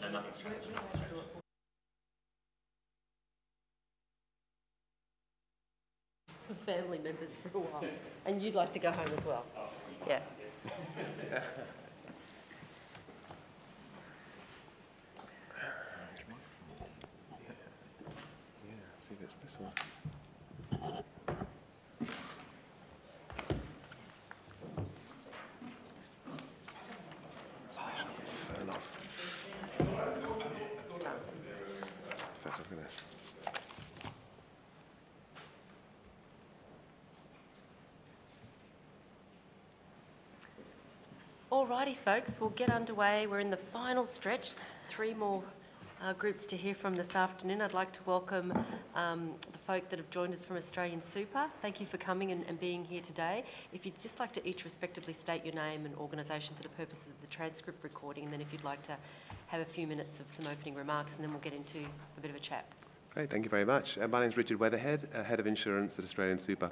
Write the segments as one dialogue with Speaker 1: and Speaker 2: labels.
Speaker 1: So nothing's changed.
Speaker 2: Family members for a while. And you'd like to go home as well? Yeah.
Speaker 3: See if it's this one. Fair enough. First, I'm going to.
Speaker 2: Alrighty, folks, we'll get underway. We're in the final stretch. 3 more groups to hear from this afternoon. I'd like to welcome the folk that have joined us from AustralianSuper. Thank you for coming and being here today. If you'd just like to each respectively state your name and organisation for the purposes of the transcript recording, and then if you'd like to have a few minutes of some opening remarks, and then we'll get into a bit of a chat.
Speaker 3: Great, thank you very much. My name's Richard Weatherhead, Head of Insurance at AustralianSuper.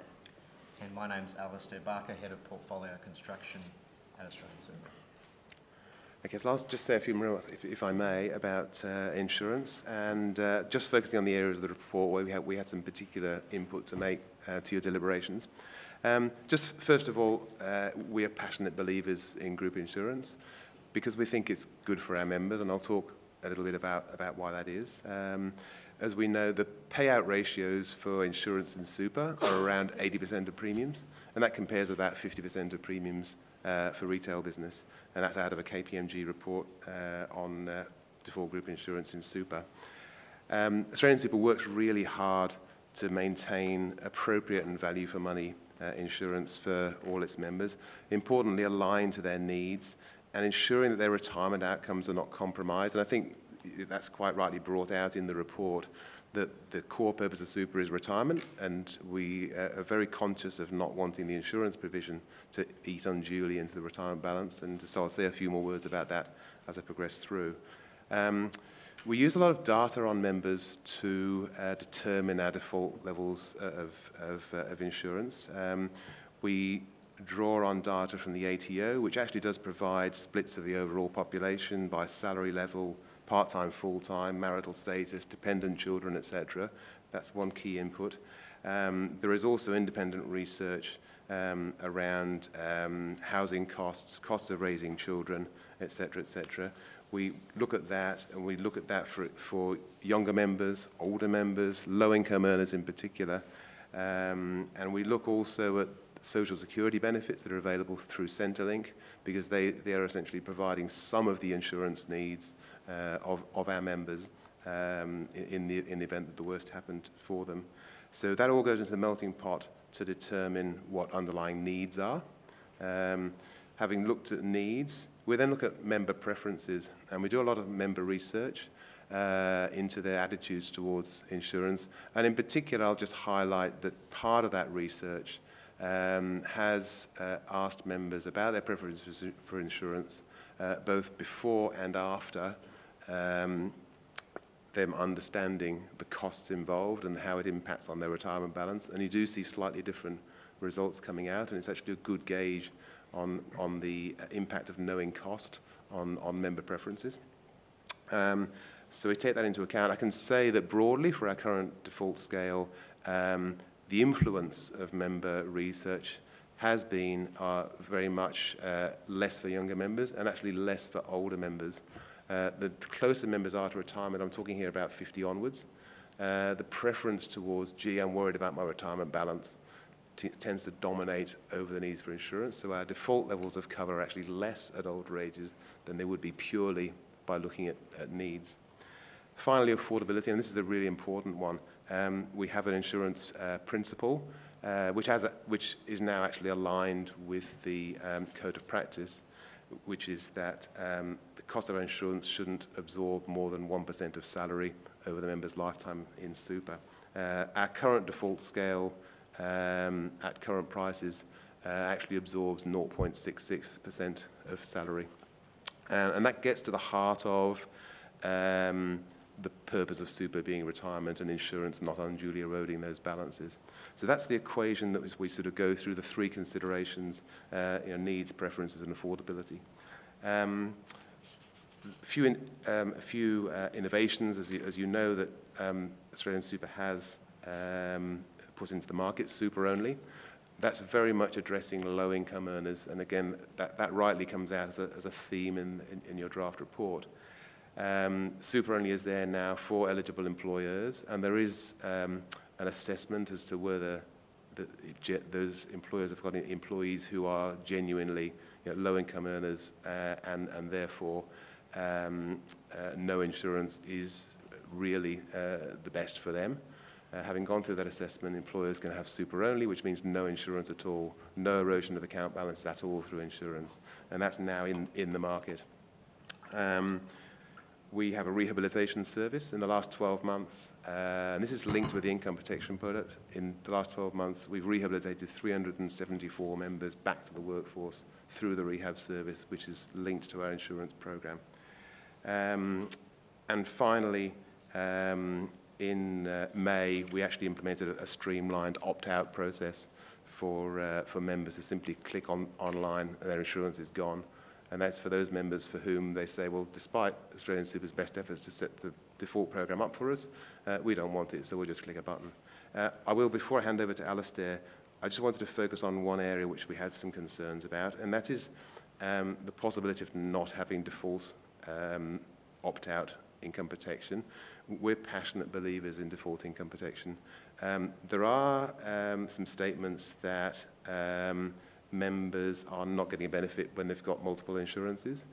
Speaker 1: And my name's Alistair, Head of Portfolio Construction at AustralianSuper.
Speaker 3: Okay, so I'll just say a few remarks, if I may, about insurance, and just focusing on the areas of the report where we had some particular input to make to your deliberations. Just first of all, we are passionate believers in group insurance because we think it's good for our members, and I'll talk a little bit about why that is. As we know, the payout ratios for insurance and super are around 80% of premiums, and that compares with about 50% of premiums for retail business, and that's out of a KPMG report on default group insurance in super. AustralianSuper works really hard to maintain appropriate and value for money insurance for all its members, importantly aligned to their needs and ensuring that their retirement outcomes are not compromised. And I think that's quite rightly brought out in the report, that the core purpose of super is retirement, and we are very conscious of not wanting the insurance provision to eat unduly into the retirement balance, and so I'll say a few more words about that as I progress through. We use a lot of data on members to determine our default levels of insurance. We draw on data from the ATO, which actually does provide splits of the overall population by salary level, part-time, full-time, marital status, dependent children, etc. That's one key input. There is also independent research around housing costs, costs of raising children, etc., etc. We look at that, and we look at that for younger members, older members, low-income earners in particular. And we look also at social security benefits that are available through Centrelink, because they are essentially providing some of the insurance needs of our members in the event that the worst happened for them. So that all goes into the melting pot to determine what underlying needs are. Having looked at needs, we then look at member preferences, and we do a lot of member research into their attitudes towards insurance. And in particular, I'll just highlight that part of that research has asked members about their preferences for insurance, both before and after them understanding the costs involved and how it impacts on their retirement balance. And you do see slightly different results coming out, and it's actually a good gauge on the impact of knowing cost on member preferences. So we take that into account. I can say that broadly for our current default scale, the influence of member research has been very much less for younger members and actually less for older members. The closer members are to retirement, I'm talking here about 50 onwards, the preference towards, gee, I'm worried about my retirement balance, tends to dominate over the needs for insurance. So our default levels of cover are actually less at older ages than they would be purely by looking at needs. Finally, affordability, and this is a really important one. We have an insurance principle which is now actually aligned with the code of practice, which is that the cost of our insurance shouldn't absorb more than 1% of salary over the member's lifetime in super. Our current default scale at current prices actually absorbs 0.66% of salary. And that gets to the heart of the purpose of super being retirement and insurance not unduly eroding those balances. So that's the equation that we sort of go through, the three considerations, needs, preferences, and affordability. a few innovations, as you know, that AustralianSuper has put into the market, super only. That's very much addressing low-income earners, and again, that rightly comes out as a theme in your draft report. Super only is there now for eligible employers, and there is an assessment as to whether those employers have got employees who are genuinely low-income earners, and therefore no insurance is really the best for them. Having gone through that assessment, employers can have super only, which means no insurance at all, no erosion of account balance at all through insurance, and that's now in the market. We have a rehabilitation service in the last 12 months, and this is linked with the income protection product. In the last 12 months, we've rehabilitated 374 members back to the workforce through the rehab service, which is linked to our insurance program. And finally, in May, we actually implemented a streamlined opt-out process for members to simply click online and their insurance is gone. And that's for those members for whom they say, well, despite AustralianSuper's best efforts to set the default program up for us, we don't want it, so we'll just click a button. Before I hand over to Alistair, I just wanted to focus on one area which we had some concerns about, and that is the possibility of not having default opt-out income protection. We're passionate believers in default income protection. There are some statements that members are not getting a benefit when they've got multiple insurances.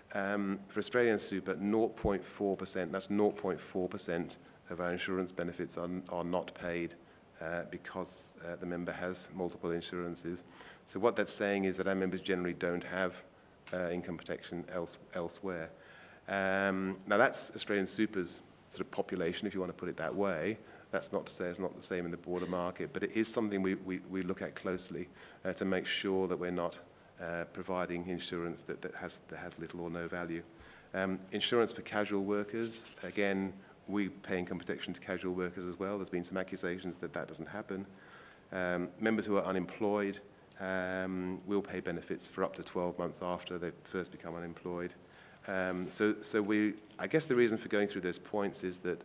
Speaker 3: For AustralianSuper, 0.4%, that's 0.4% of our insurance benefits are not paid because the member has multiple insurances. So what that's saying is that our members generally don't have income protection elsewhere. Now that's AustralianSuper's sort of population, if you want to put it that way. That's not to say it's not the same in the broader market, but it is something we look at closely to make sure that we're not providing insurance that has little or no value. Insurance for casual workers, again, we pay income protection to casual workers as well. There's been some accusations that that doesn't happen. Members who are unemployed will pay benefits for up to 12 months after they first become unemployed. I guess the reason for going through those points is that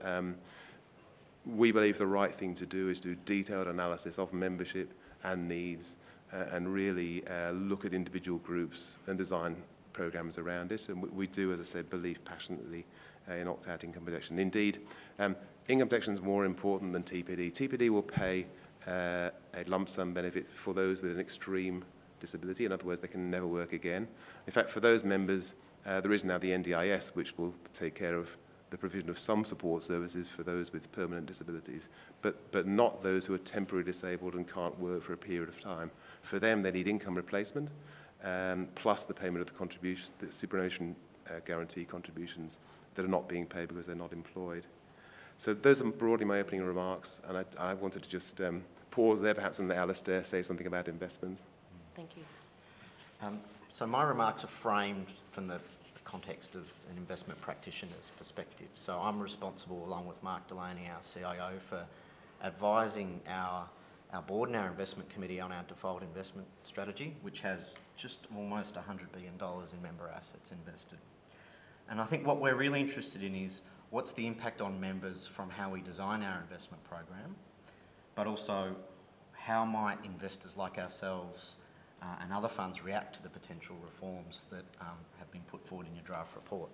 Speaker 3: we believe the right thing to do is do detailed analysis of membership and needs and really look at individual groups and design programs around it. And we do, as I said, believe passionately in opt-out income protection. Indeed, income protection is more important than TPD. TPD will pay a lump sum benefit for those with an extreme disability. In other words, they can never work again. In fact, for those members, there is now the NDIS, which will take care of the provision of some support services for those with permanent disabilities, but not those who are temporarily disabled and can't work for a period of time. For them, they need income replacement, plus the payment of the superannuation guarantee contributions that are not being paid because they're not employed. So those are broadly my opening remarks, and I wanted to just pause there perhaps and let Alistair say something about investments.
Speaker 2: Thank you.
Speaker 1: So my remarks are framed from the context of an investment practitioner's perspective. So I'm responsible, along with Mark Delaney, our CIO, for advising our board and our investment committee on our default investment strategy, which has just almost $100 billion in member assets invested. And I think what we're really interested in is what's the impact on members from how we design our investment program, but also how might investors like ourselves and other funds react to the potential reforms that have been put forward in your draft report.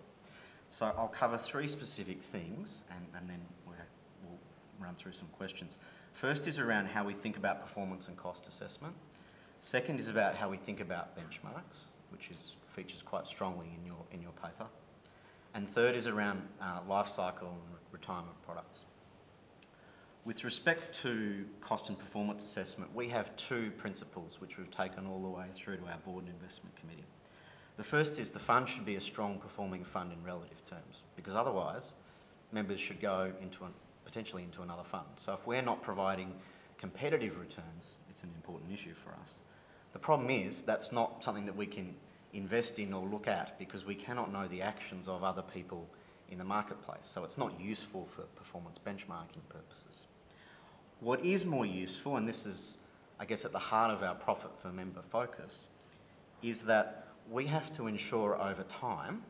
Speaker 1: So I'll cover three specific things and then we'll run through some questions. First is around how we think about performance and cost assessment. Second is about how we think about benchmarks, which features quite strongly in your paper. And third is around life cycle and retirement products. With respect to cost and performance assessment, we have two principles which we've taken all the way through to our board and investment committee. The first is the fund should be a strong performing fund in relative terms, because otherwise members should go potentially into another fund. So if we're not providing competitive returns, it's an important issue for us. The problem is that's not something that we can invest in or look at because we cannot know the actions of other people in the marketplace. So it's not useful for performance benchmarking purposes. What is more useful, and this is, I guess, at the heart of our profit for member focus, is that we have to ensure over time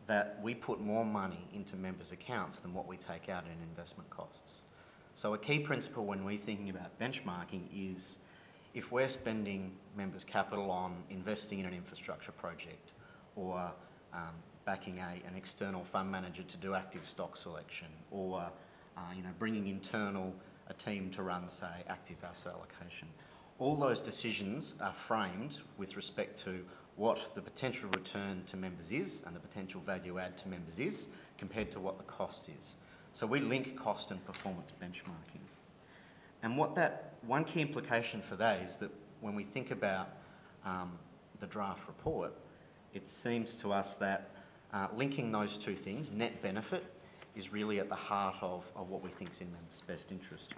Speaker 1: that we put more money into members' accounts than what we take out in investment costs. So a key principle when we're thinking about benchmarking is if we're spending members' capital on investing in an infrastructure project or backing an external fund manager to do active stock selection or bringing a team to run, say, active asset allocation, all those decisions are framed with respect to what the potential return to members is and the potential value add to members is compared to what the cost is. So we link cost and performance benchmarking. And one key implication for that is that when we think about the draft report, it seems to us that linking those two things, net benefit, is really at the heart of what we think is in members' best interest.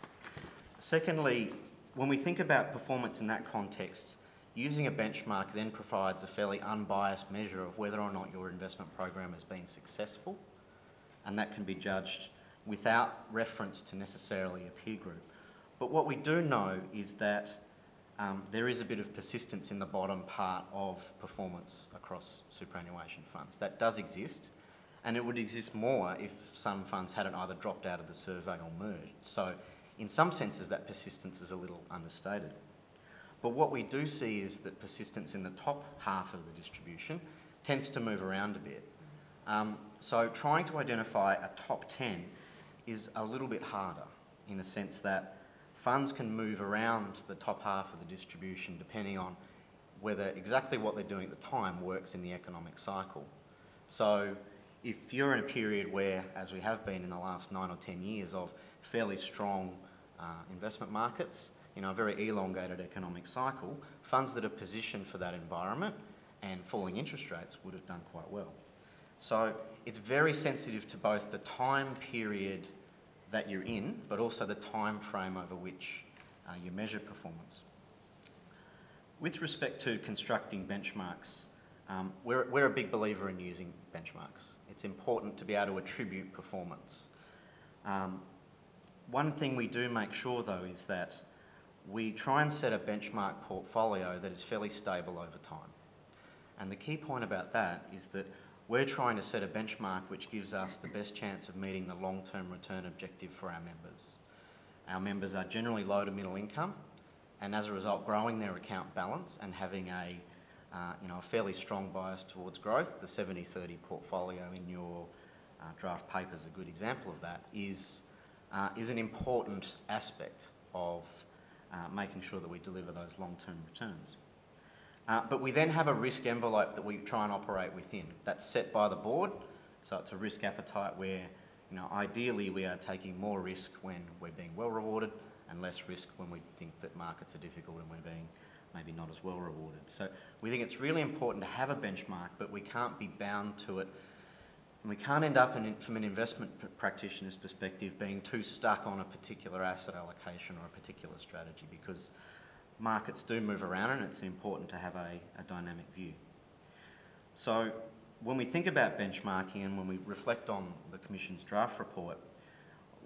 Speaker 1: Secondly, when we think about performance in that context, using a benchmark then provides a fairly unbiased measure of whether or not your investment program has been successful, and that can be judged without reference to necessarily a peer group. But what we do know is that there is a bit of persistence in the bottom part of performance across superannuation funds. That does exist, and it would exist more if some funds hadn't either dropped out of the survey or merged. So in some senses, that persistence is a little understated. But what we do see is that persistence in the top half of the distribution tends to move around a bit. So trying to identify a top 10 is a little bit harder in the sense that funds can move around the top half of the distribution depending on whether exactly what they're doing at the time works in the economic cycle. So if you're in a period where, as we have been in the last 9 or 10 years, of fairly strong investment markets, a very elongated economic cycle, funds that are positioned for that environment and falling interest rates would have done quite well. So it's very sensitive to both the time period that you're in, but also the time frame over which you measure performance. With respect to constructing benchmarks, we're a big believer in using benchmarks. It's important to be able to attribute performance. One thing we do make sure, though, is that we try and set a benchmark portfolio that is fairly stable over time. And the key point about that is that we're trying to set a benchmark which gives us the best chance of meeting the long-term return objective for our members. Our members are generally low to middle income, and as a result growing their account balance and having a fairly strong bias towards growth. The 70-30 portfolio in your draft paper is a good example of that, is an important aspect of making sure that we deliver those long-term returns. But we then have a risk envelope that we try and operate within. That's set by the board, so it's a risk appetite where, ideally we are taking more risk when we're being well rewarded and less risk when we think that markets are difficult and we're being maybe not as well rewarded. So we think it's really important to have a benchmark, but we can't be bound to it. And we can't end up, from an investment practitioner's perspective, being too stuck on a particular asset allocation or a particular strategy, because markets do move around and it's important to have a dynamic view. So when we think about benchmarking and when we reflect on the Commission's draft report,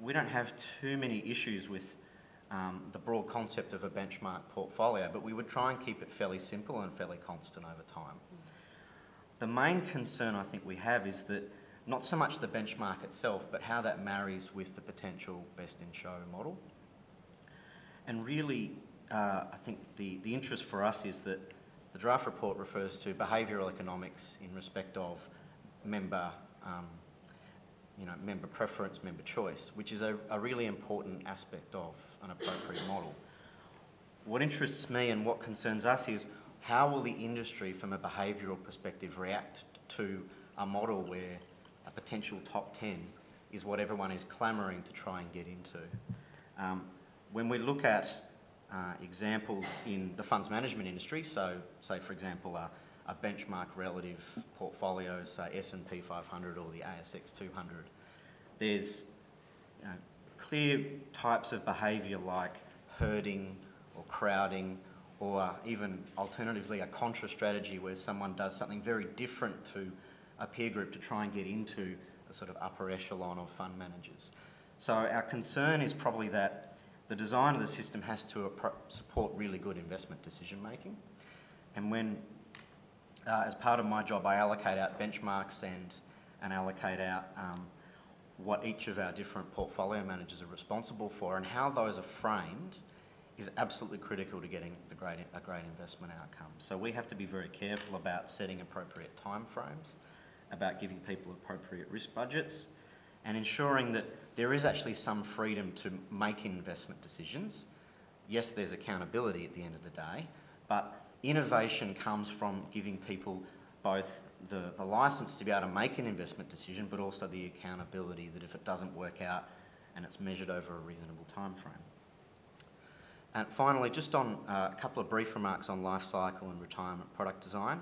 Speaker 1: we don't have too many issues with the broad concept of a benchmark portfolio, but we would try and keep it fairly simple and fairly constant over time. The main concern I think we have is that not so much the benchmark itself, but how that marries with the potential best-in-show model. And really, I think the interest for us is that the draft report refers to behavioural economics in respect of member preference, member choice, which is a really important aspect of an appropriate model. What interests me and what concerns us is how will the industry, from a behavioural perspective, react to a model where a potential top 10 is what everyone is clamouring to try and get into. When we look at examples in the funds management industry, so say for example a benchmark relative portfolio, say S&P 500 or the ASX 200, there's clear types of behaviour like herding or crowding, or even alternatively a contra strategy where someone does something very different to a peer group to try and get into a sort of upper echelon of fund managers. So our concern is probably that the design of the system has to support really good investment decision making. And when, as part of my job, I allocate out benchmarks and and allocate out what each of our different portfolio managers are responsible for, and how those are framed is absolutely critical to getting a great investment outcome. So we have to be very careful about setting appropriate timeframes, about giving people appropriate risk budgets, and ensuring that there is actually some freedom to make investment decisions. Yes, there's accountability at the end of the day, but innovation comes from giving people both the licence to be able to make an investment decision, but also the accountability that if it doesn't work out and it's measured over a reasonable time frame. And finally, just on a couple of brief remarks on life cycle and retirement product design.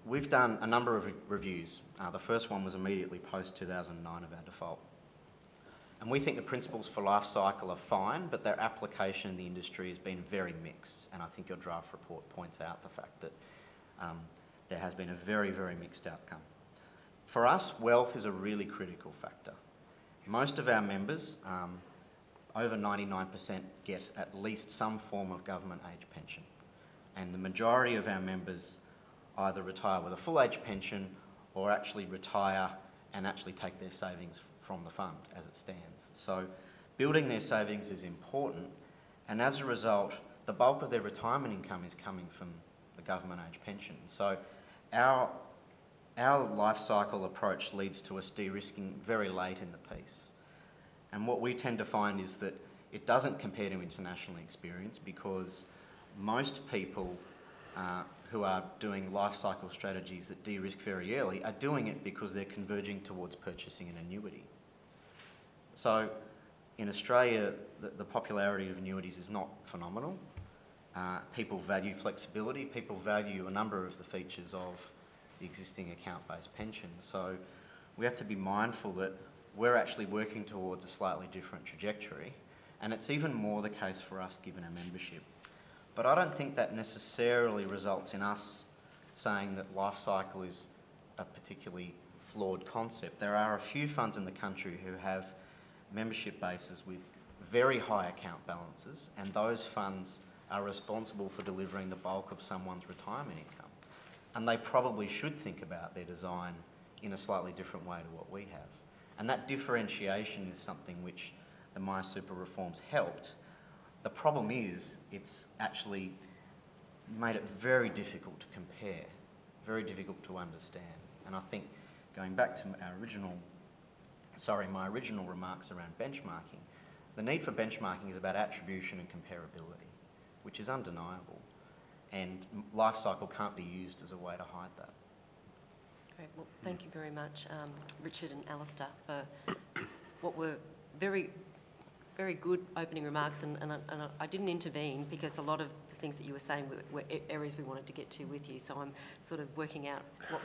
Speaker 1: We've done a number of reviews. The first one was immediately post-2009 of our default. And we think the principles for life cycle are fine, but their application in the industry has been very mixed. And I think your draft report points out the fact that there has been a very, very mixed outcome. For us, wealth is a really critical factor. Most of our members, over 99%, get at least some form of government age pension. And the majority of our members either retire with a full age pension or actually retire and actually take their savings from the fund as it stands. So building their savings is important, and as a result, the bulk of their retirement income is coming from the government age pension. So our life cycle approach leads to us de-risking very late in the piece. And what we tend to find is that it doesn't compare to international experience, because most people who are doing life cycle strategies that de-risk very early are doing it because they're converging towards purchasing an annuity. So in Australia, the popularity of annuities is not phenomenal. People value flexibility, people value a number of the features of the existing account-based pension. So we have to be mindful that we're actually working towards a slightly different trajectory, and it's even more the case for us given our membership. But I don't think that necessarily results in us saying that life cycle is a particularly flawed concept. There are a few funds in the country who have membership bases with very high account balances, and those funds are responsible for delivering the bulk of someone's retirement income. And they probably should think about their design in a slightly different way to what we have. And that differentiation is something which the MySuper reforms helped. The problem is it's actually made it very difficult to compare, very difficult to understand. And I think going back to my original remarks around benchmarking, the need for benchmarking is about attribution and comparability, which is undeniable. And life cycle can't be used as a way to hide that.
Speaker 2: Great. Well, thank you very much, Richard and Alistair, for what were very, very good opening remarks. And I didn't intervene because a lot of the things that you were saying were areas we wanted to get to with you. So I'm sort of working out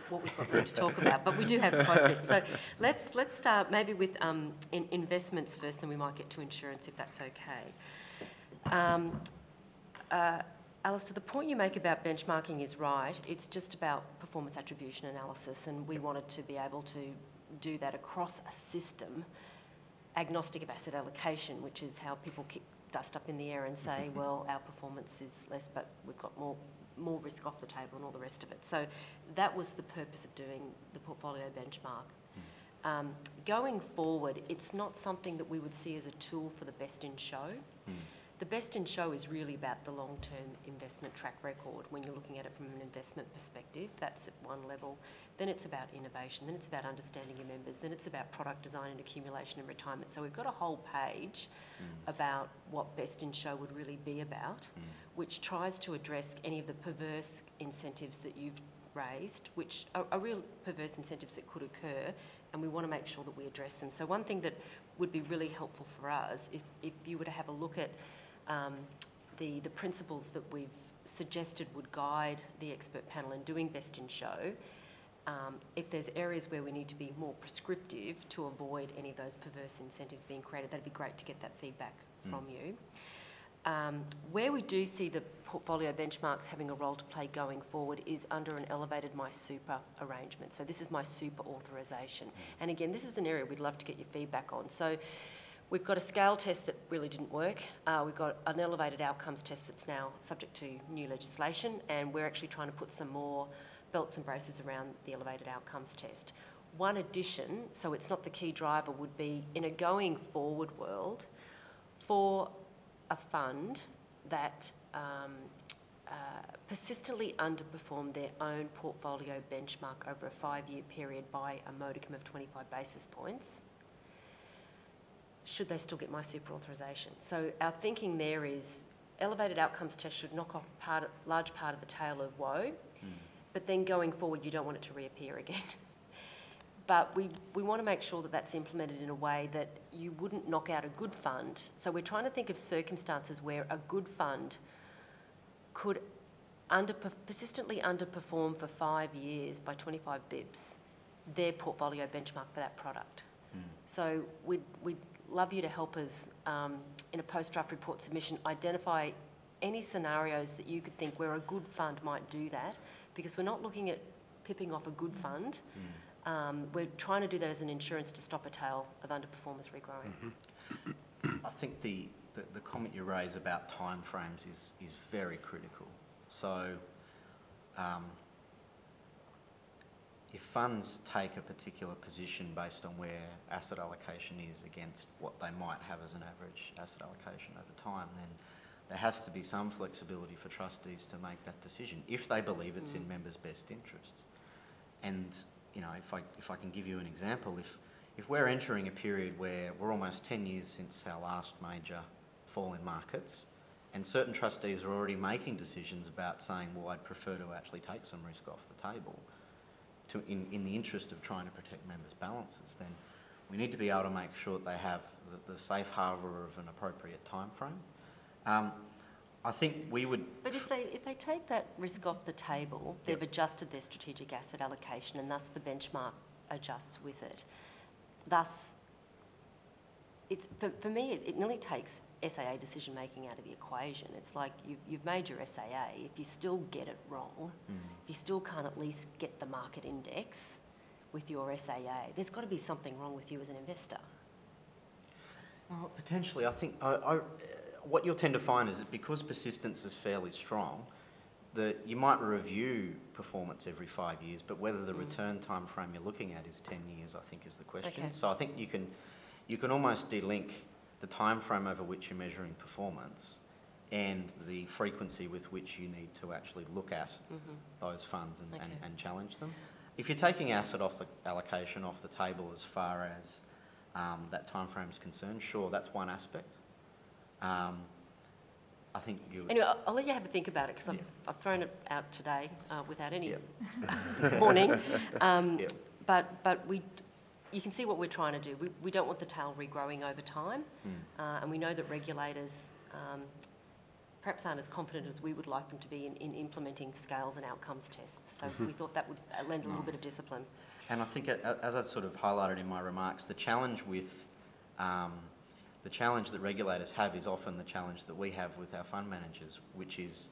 Speaker 2: what we've got room to talk about. But we do have quite a bit. So let's start maybe with investments first, then we might get to insurance if that's okay. Alistair, the point you make about benchmarking is right. It's just about performance attribution analysis, and we wanted to be able to do that across a system, agnostic of asset allocation, which is how people kick dust up in the air and say, well, our performance is less, but we've got more risk off the table and all the rest of it. So that was the purpose of doing the portfolio benchmark. Going forward, it's not something that we would see as a tool for the best in show. The best in show is really about the long-term investment track record when you're looking at it from an investment perspective. That's at one level. Then it's about innovation. Then it's about understanding your members. Then it's about product design and accumulation and retirement. So we've got a whole page about what best in show would really be about, which tries to address any of the perverse incentives that you've raised, which are real perverse incentives that could occur, and we want to make sure that we address them. So one thing that would be really helpful for us, if you were to have a look at the principles that we've suggested would guide the expert panel in doing best in show. If there's areas where we need to be more prescriptive to avoid any of those perverse incentives being created, that'd be great to get that feedback from you. Where we do see the portfolio benchmarks having a role to play going forward is under an elevated MySuper arrangement. So this is MySuper authorisation. And again, this is an area we'd love to get your feedback on. So we've got a scale test that really didn't work. We've got an elevated outcomes test that's now subject to new legislation, and we're actually trying to put some more belts and braces around the elevated outcomes test. One addition, so it's not the key driver, would be in a going forward world for a fund that persistently underperformed their own portfolio benchmark over a 5-year period by a modicum of 25 basis points, should they still get my super authorisation? So our thinking there is elevated outcomes test should knock off large part of the tail of woe, but then going forward you don't want it to reappear again. But we want to make sure that that's implemented in a way that you wouldn't knock out a good fund. So we're trying to think of circumstances where a good fund could persistently underperform for 5 years by 25 bips their portfolio benchmark for that product. So we'd love you to help us in a post-draft report submission identify any scenarios that you could think where a good fund might do that, because we're not looking at pipping off a good fund. We're trying to do that as an insurance to stop a tail of underperformers regrowing.
Speaker 1: I think the comment you raise about timeframes is very critical. So if funds take a particular position based on where asset allocation is against what they might have as an average asset allocation over time, then there has to be some flexibility for trustees to make that decision if they believe it's in members' best interests. And you know, if I can give you an example, if we're entering a period where we're almost 10 years since our last major fall in markets, and certain trustees are already making decisions about saying, well, I'd prefer to actually take some risk off the table in the interest of trying to protect members' balances, then we need to be able to make sure that they have the safe harbour of an appropriate time frame. I think we would...
Speaker 2: But if they take that risk off the table, they've adjusted their strategic asset allocation and thus the benchmark adjusts with it. Thus, for me, it nearly takes SAA decision making out of the equation. It's like you've made your SAA. If you still get it wrong, if you still can't at least get the market index with your SAA, there's got to be something wrong with you as an investor.
Speaker 1: Well, potentially. I think what you'll tend to find is that because persistence is fairly strong, that you might review performance every 5 years, but whether the return time frame you're looking at is 10 years, I think, is the question.
Speaker 2: Okay.
Speaker 1: So I think you can almost delink the time frame over which you're measuring performance and the frequency with which you need to actually look at those funds and challenge them. If you're taking asset allocation off the table as far as that time frame is concerned, sure, that's one aspect. I think you...
Speaker 2: Anyway, I'll let you have a think about it, because I've thrown it out today without any warning. But you can see what we're trying to do. We don't want the tail regrowing over time, and we know that regulators perhaps aren't as confident as we would like them to be in implementing scales and outcomes tests. So we thought that would lend a little bit of discipline.
Speaker 1: And I think, as I sort of highlighted in my remarks, the challenge that regulators have is often the challenge that we have with our fund managers, which is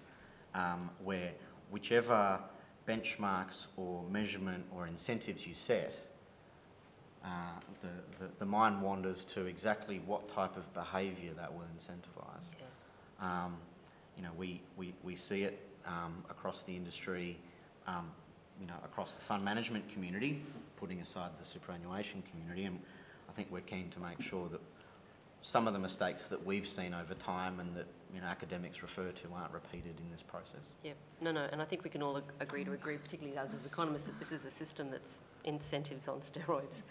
Speaker 1: where whichever benchmarks or measurement or incentives you set, the mind wanders to exactly what type of behaviour that will incentivise.
Speaker 2: Yeah.
Speaker 1: You know, we see it across the industry, you know, across the fund management community, putting aside the superannuation community, and I think we're keen to make sure that some of the mistakes that we've seen over time and that, you know, academics refer to aren't repeated in this process.
Speaker 2: Yeah, no, and I think we can all agree, particularly us as economists, that this is a system that's incentives on steroids.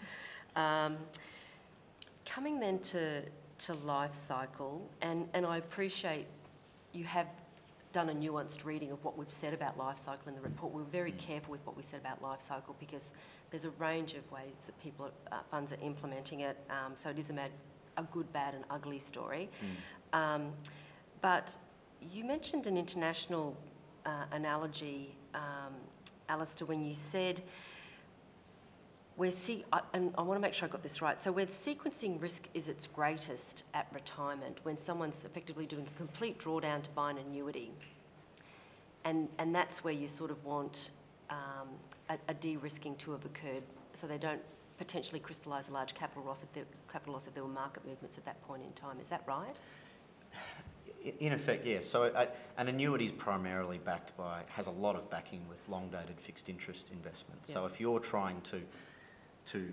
Speaker 2: Coming then to life cycle, and I appreciate you have done a nuanced reading of what we've said about life cycle in the report. We were very careful with what we said about life cycle because there's a range of ways that funds are implementing it, so it is a good, bad and ugly story. But you mentioned an international analogy, Alistair, when you said, and I want to make sure I got this right, so where sequencing risk is its greatest at retirement, when someone's effectively doing a complete drawdown to buy an annuity, and that's where you sort of want a de-risking to have occurred so they don't potentially crystallise a large capital loss if there were market movements at that point in time. Is that right?
Speaker 1: In effect, yes. So an annuity is primarily has a lot of backing with long-dated fixed interest investments. So if you're trying to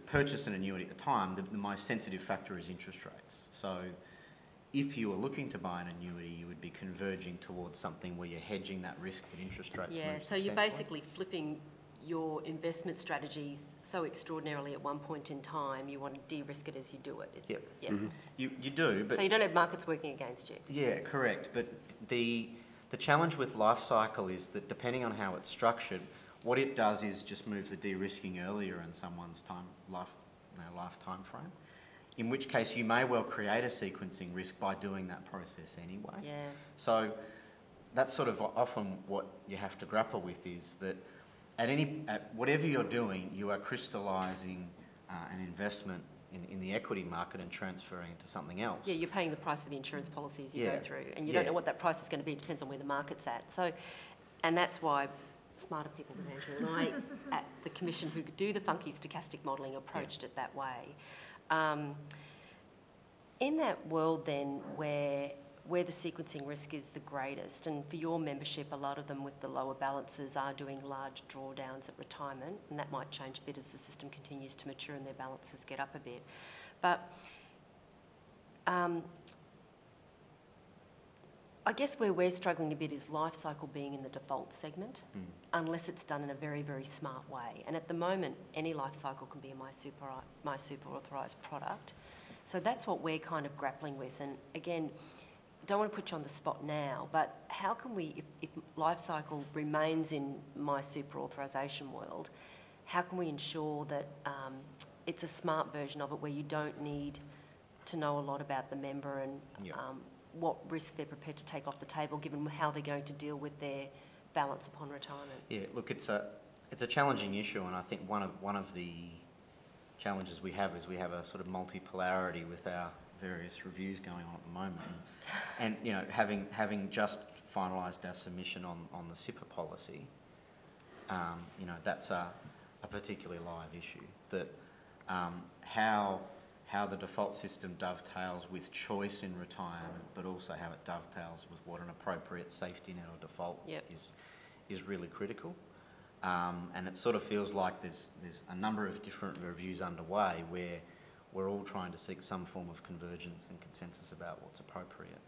Speaker 1: purchase an annuity at the time, the most sensitive factor is interest rates. So if you were looking to buy an annuity, you would be converging towards something where you're hedging that risk that interest rates move
Speaker 2: so you're basically flipping your investment strategies so extraordinarily at one point in time, you want to de-risk it as you do it. You
Speaker 1: do, but...
Speaker 2: So you don't have markets working against you?
Speaker 1: Yeah, correct. But the challenge with life cycle is that depending on how it's structured, what it does is just move the de-risking earlier in someone's lifetime frame, in which case you may well create a sequencing risk by doing that process anyway.
Speaker 2: Yeah.
Speaker 1: So that's sort of often what you have to grapple with, is that at whatever you're doing, you are crystallising an investment in the equity market and transferring it to something else.
Speaker 2: Yeah, you're paying the price for the insurance policies you go through, and you don't know what that price is going to be. It depends on where the market's at. So, and that's why smarter people than Andrew and I at the Commission who do the funky stochastic modelling approached it that way. In that world then where the sequencing risk is the greatest, and for your membership, a lot of them with the lower balances are doing large drawdowns at retirement, and that might change a bit as the system continues to mature and their balances get up a bit. But I guess where we're struggling a bit is life cycle being in the default segment, unless it's done in a very, very smart way. And at the moment, any life cycle can be a MySuper authorised product. So that's what we're kind of grappling with. And again, don't want to put you on the spot now, but how can we, if life cycle remains in MySuper authorisation world, how can we ensure that it's a smart version of it where you don't need to know a lot about the member and what risk they're prepared to take off the table, given how they're going to deal with their balance upon retirement? Yeah,
Speaker 1: look, it's a challenging issue, and I think one of the challenges we have is we have a sort of multipolarity with our various reviews going on at the moment, and you know, having just finalised our submission on the SIPA policy, you know, that's a particularly live issue. That how the default system dovetails with choice in retirement, but also how it dovetails with what an appropriate safety net or default is really critical. And it sort of feels like there's a number of different reviews underway where we're all trying to seek some form of convergence and consensus about what's appropriate.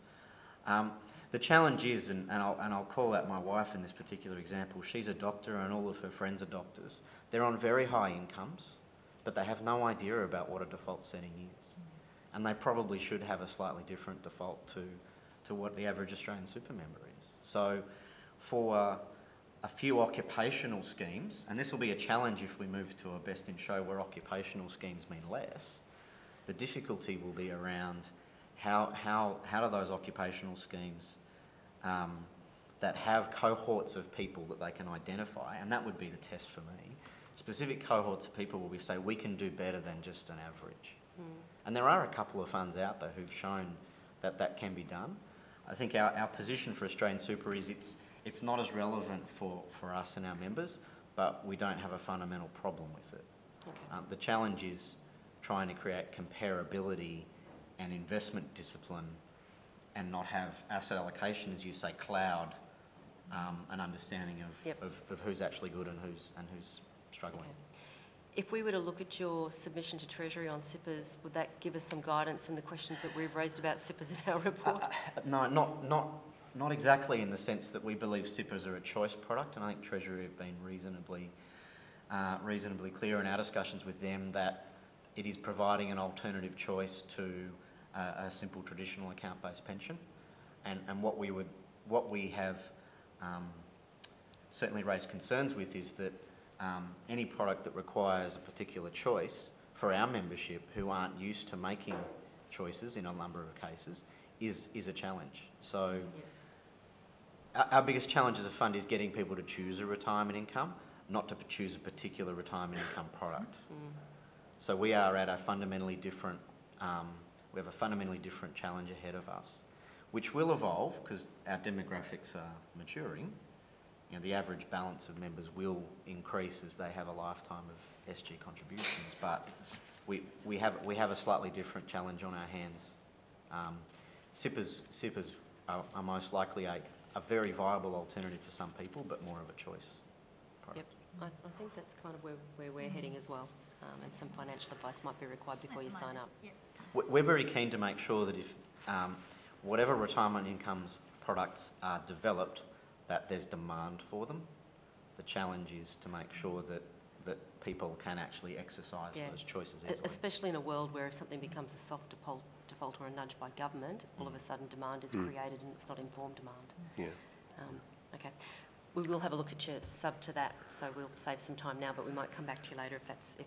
Speaker 1: The challenge is, and I'll call out my wife in this particular example, she's a doctor and all of her friends are doctors. They're on very high incomes, but they have no idea about what a default setting is. And they probably should have a slightly different default to what the average Australian super member is. So for a few occupational schemes, and this will be a challenge if we move to a best in show where occupational schemes mean less, the difficulty will be around how do those occupational schemes that have cohorts of people that they can identify, and that would be the test for me, specific cohorts of people where we say we can do better than just an average. And there are a couple of funds out there who've shown that that can be done. I think our position for Australian Super is it's not as relevant for us and our members, but we don't have a fundamental problem with it. Okay. The challenge is trying to create comparability and investment discipline and not have asset allocation, as you say, cloud an understanding of who's actually good and who's struggling. Okay.
Speaker 2: If we were to look at your submission to Treasury on SIPPers, would that give us some guidance in the questions that we've raised about SIPPers in our report?
Speaker 1: No, not exactly in the sense that we believe SIPPers are a choice product, and I think Treasury have been reasonably clear in our discussions with them that it is providing an alternative choice to a simple traditional account-based pension, and what we have certainly raised concerns with is that any product that requires a particular choice for our membership who aren't used to making choices in a number of cases is a challenge. So our biggest challenge as a fund is getting people to choose a retirement income, not to choose a particular retirement income product. So we are at a fundamentally different, we have a fundamentally different challenge ahead of us, which will evolve because our demographics are maturing. You know, the average balance of members will increase as they have a lifetime of SG contributions, but we have a slightly different challenge on our hands. SIPPers are most likely a very viable alternative for some people, but more of a choice product.
Speaker 2: Yep, I think that's kind of where we're heading as well, and some financial advice might be required before you sign up.
Speaker 4: Yep.
Speaker 1: We're very keen to make sure that if whatever retirement incomes products are developed, that there's demand for them. The challenge is to make sure that people can actually exercise those choices easily.
Speaker 2: Especially in a world where if something becomes a soft default or a nudge by government, all of a sudden demand is created and it's not informed demand.
Speaker 3: Yeah.
Speaker 2: Okay. We will have a look at your sub to that, so we'll save some time now, but we might come back to you later if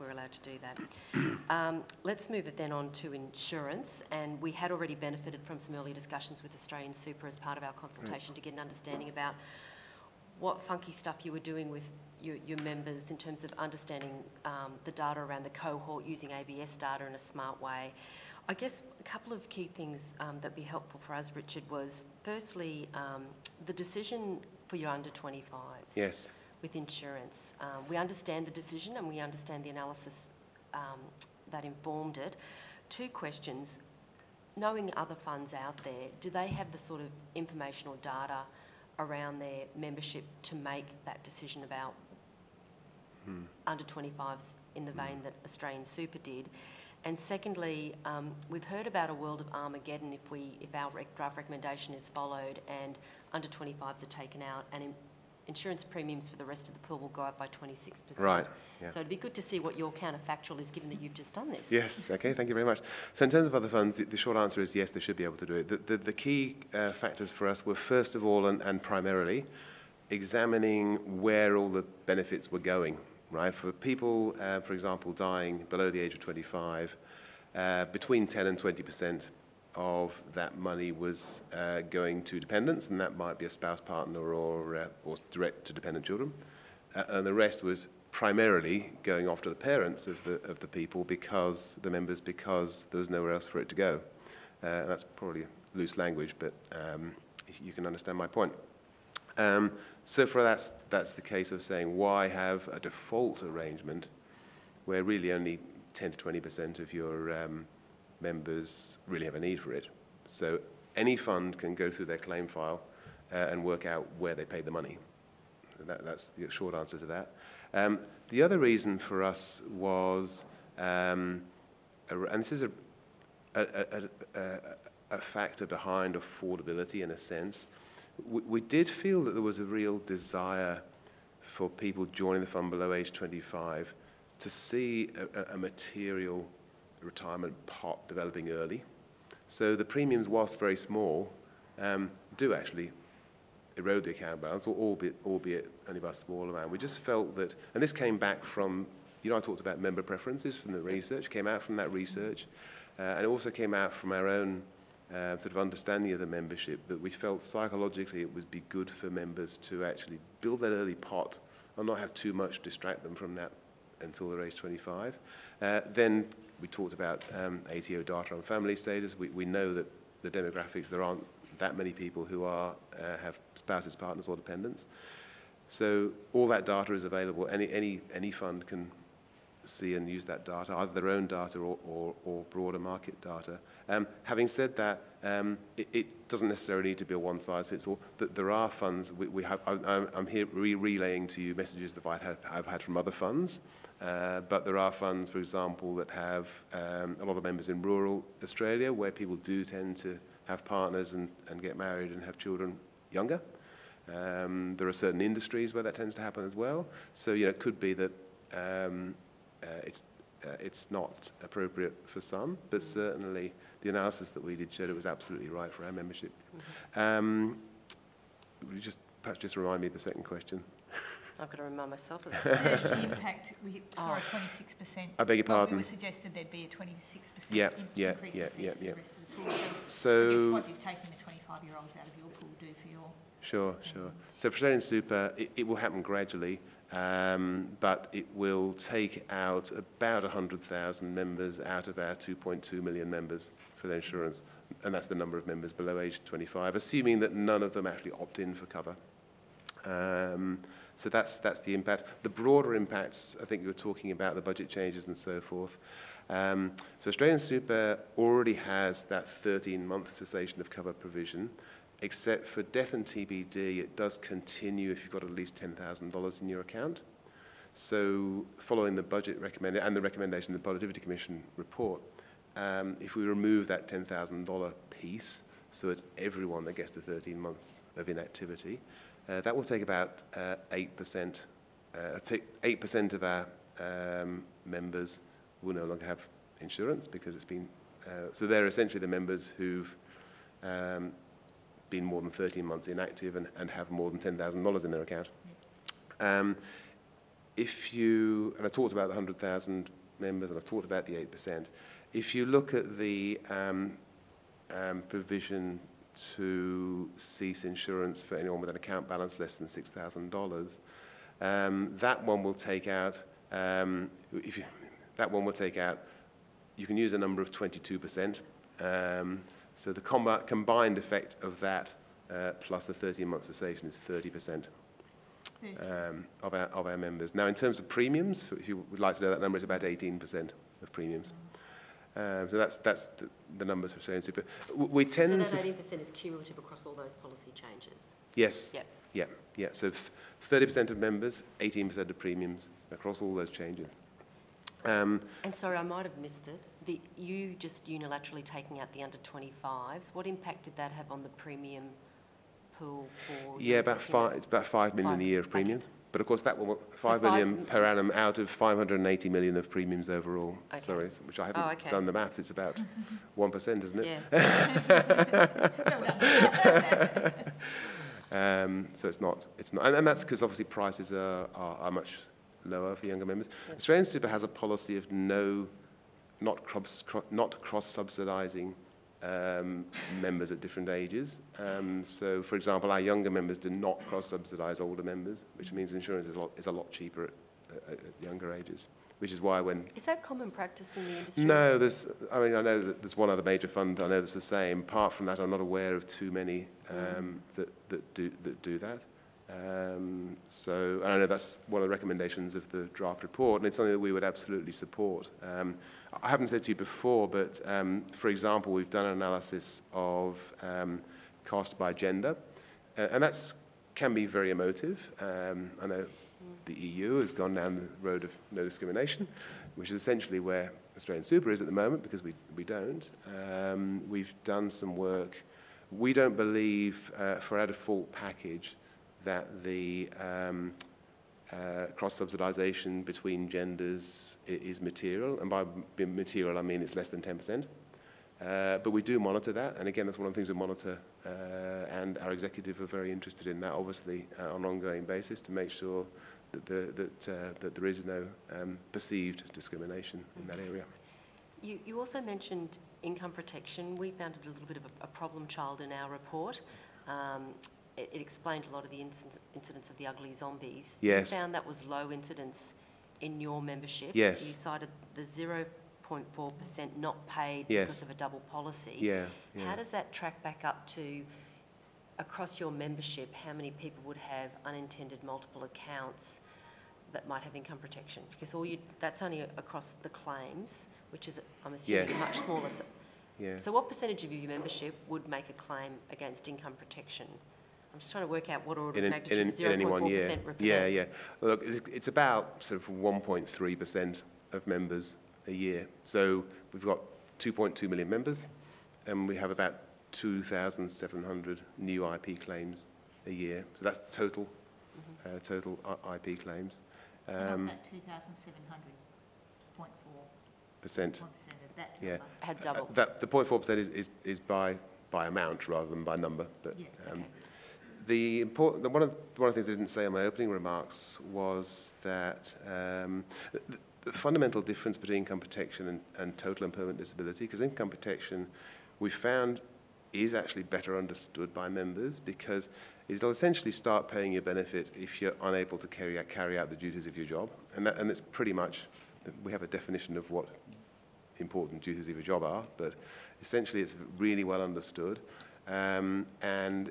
Speaker 2: we're allowed to do that. Let's move it then on to insurance, and we had already benefited from some early discussions with AustralianSuper as part of our consultation to get an understanding about what funky stuff you were doing with your members in terms of understanding the data around the cohort, using ABS data in a smart way. I guess a couple of key things that'd be helpful for us, Richard, was firstly the decision for your under 25s.
Speaker 3: Yes.
Speaker 2: With insurance. We understand the decision and we understand the analysis that informed it. Two questions. Knowing other funds out there, do they have the sort of information or data around their membership to make that decision about under 25s in the vein that AustralianSuper did? And secondly, we've heard about a world of Armageddon if our draft recommendation is followed and under 25s are taken out, and insurance premiums for the rest of the pool will go up by 26%.
Speaker 3: Right. Yeah.
Speaker 2: So it'd be good to see what your counterfactual is, given that you've just done this.
Speaker 3: Yes. Okay. Thank you very much. So in terms of other funds, the short answer is yes, they should be able to do it. The key factors for us were first of all and primarily examining where all the benefits were going. Right. For people, for example, dying below the age of 25, between 10 and 20% of that money was going to dependents, and that might be a spouse, partner, or direct to dependent children, and the rest was primarily going off to the parents of the people because the members, because there was nowhere else for it to go. That's probably loose language, but you can understand my point. So for that's the case of saying, why have a default arrangement where really only 10 to 20% of your members really have a need for it? So any fund can go through their claim file and work out where they paid the money. That's the short answer to that. The other reason for us was, and this is a factor behind affordability in a sense, we did feel that there was a real desire for people joining the fund below age 25 to see a material retirement pot developing early. So the premiums, whilst very small, do actually erode the account balance, albeit only by a small amount. We just felt that, and this came back from, I talked about member preferences from the research, came out from that research, and it also came out from our own sort of understanding of the membership, that we felt psychologically it would be good for members to actually build that early pot and not have too much distract them from that until they're age 25. Then we talked about ATO data on family status. We know that the demographics, there aren't that many people who have spouses, partners, or dependents. So all that data is available. Any fund can see and use that data, either their own data or broader market data. Having said that, it doesn't necessarily need to be a one-size-fits-all. There are funds. I'm here relaying to you messages that I've had from other funds. But there are funds, for example, that have a lot of members in rural Australia, where people do tend to have partners and get married and have children younger. There are certain industries where that tends to happen as well. So it could be that it's not appropriate for some, but certainly the analysis that we did showed it was absolutely right for our membership. Would you perhaps just remind me of the second question?
Speaker 2: I've got to remind myself of
Speaker 4: The impact, we saw a 26%.
Speaker 3: I beg your pardon?
Speaker 4: We were suggested there'd be a 26% increase
Speaker 3: Yeah.
Speaker 4: in the rest of the pool.
Speaker 3: So
Speaker 4: I guess what did taking the 25-year-olds out of your pool do for your...
Speaker 3: Sure. So for AustralianSuper, it will happen gradually, but it will take out about 100,000 members out of our 2.2 million members for their insurance, and that's the number of members below age 25, assuming that none of them actually opt in for cover. So that's the impact. The broader impacts, I think you were talking about the budget changes and so forth. So AustralianSuper already has that 13-month cessation of cover provision, except for death and TBD, it does continue if you've got at least $10,000 in your account. So following the budget recommendation and the recommendation of the Productivity Commission report, if we remove that $10,000 piece, so it's everyone that gets to 13 months of inactivity, that will take about 8%. 8% of our members will no longer have insurance because it's been, so they're essentially the members who've been more than 13 months inactive and have more than $10,000 in their account. If you, and I talked about the 100,000 members and I've talked about the 8%, if you look at the provision to cease insurance for anyone with an account balance less than $6,000, that one will take out, you can use a number of 22%. So the combined effect of that plus the 13-month cessation is 30%. Of our members. Now, in terms of premiums, if you would like to know that number, it's about 18% of premiums. So that's the numbers for AustralianSuper. We tend
Speaker 2: so that 18% is cumulative across all those policy changes?
Speaker 3: Yes.
Speaker 2: Yep.
Speaker 3: Yeah. So 30% of members, 18% of premiums across all those changes.
Speaker 2: And sorry, I might have missed it. You just unilaterally taking out the under-25s, what impact did that have on the premium pool for?
Speaker 3: Yeah, it's about $5 million a year of premiums. Okay. But of course, that will $5 million per annum out of $580 million of premiums overall. Okay. Sorry, which I haven't done the maths. It's about 1%, isn't it? Yeah. So it's not, and that's because obviously prices are much lower for younger members. Yep. AustralianSuper has a policy of not cross-subsidising members at different ages. So, for example, our younger members do not cross-subsidise older members, which means insurance is a lot cheaper at younger ages, which is why when...
Speaker 2: Is that common practice in the industry?
Speaker 3: No, I know that there's one other major fund I know that's the same. Apart from that, I'm not aware of too many that do that. So, and I know that's one of the recommendations of the draft report, and it's something that we would absolutely support. I haven't said to you before, but for example, we've done an analysis of cost by gender, and that can be very emotive. I know the EU has gone down the road of no discrimination, which is essentially where AustralianSuper is at the moment, because we don't. We've done some work. We don't believe for our default package that the cross-subsidisation between genders is material, and by material I mean it's less than 10%. But we do monitor that, and again, that's one of the things we monitor, and our executive are very interested in that, obviously, on an ongoing basis, to make sure that there is no perceived discrimination in that area.
Speaker 2: You also mentioned income protection. We found it a little bit of a problem child in our report. It explained a lot of the incidents of the ugly zombies.
Speaker 3: Yes.
Speaker 2: You found that was low incidence in your membership.
Speaker 3: Yes.
Speaker 2: You cited the 0.4% not paid
Speaker 3: yes.
Speaker 2: because of a double policy.
Speaker 3: Yeah.
Speaker 2: How does that track back up to, across your membership, how many people would have unintended multiple accounts that might have income protection? Because that's only across the claims, which is, I'm assuming,
Speaker 3: yes.
Speaker 2: much smaller.
Speaker 3: Yeah.
Speaker 2: So what percentage of your membership would make a claim against income protection? I'm just trying to work out what order of magnitude 0.4% represents.
Speaker 3: Yeah. Look, it's about sort of 1.3% of members a year. So we've got 2.2 million members, and we have about 2,700 new IP claims a year. So that's total, total IP claims.
Speaker 4: That 2,700, 0.4% of that number.
Speaker 2: Had doubles.
Speaker 3: The 0.4% is by amount rather than by number. But one of the things I didn't say in my opening remarks was that the fundamental difference between income protection and total and permanent disability, because income protection we found is actually better understood by members, because it'll essentially start paying your benefit if you're unable to carry out the duties of your job, and it's pretty much, we have a definition of what important duties of your job are, but essentially it's really well understood. And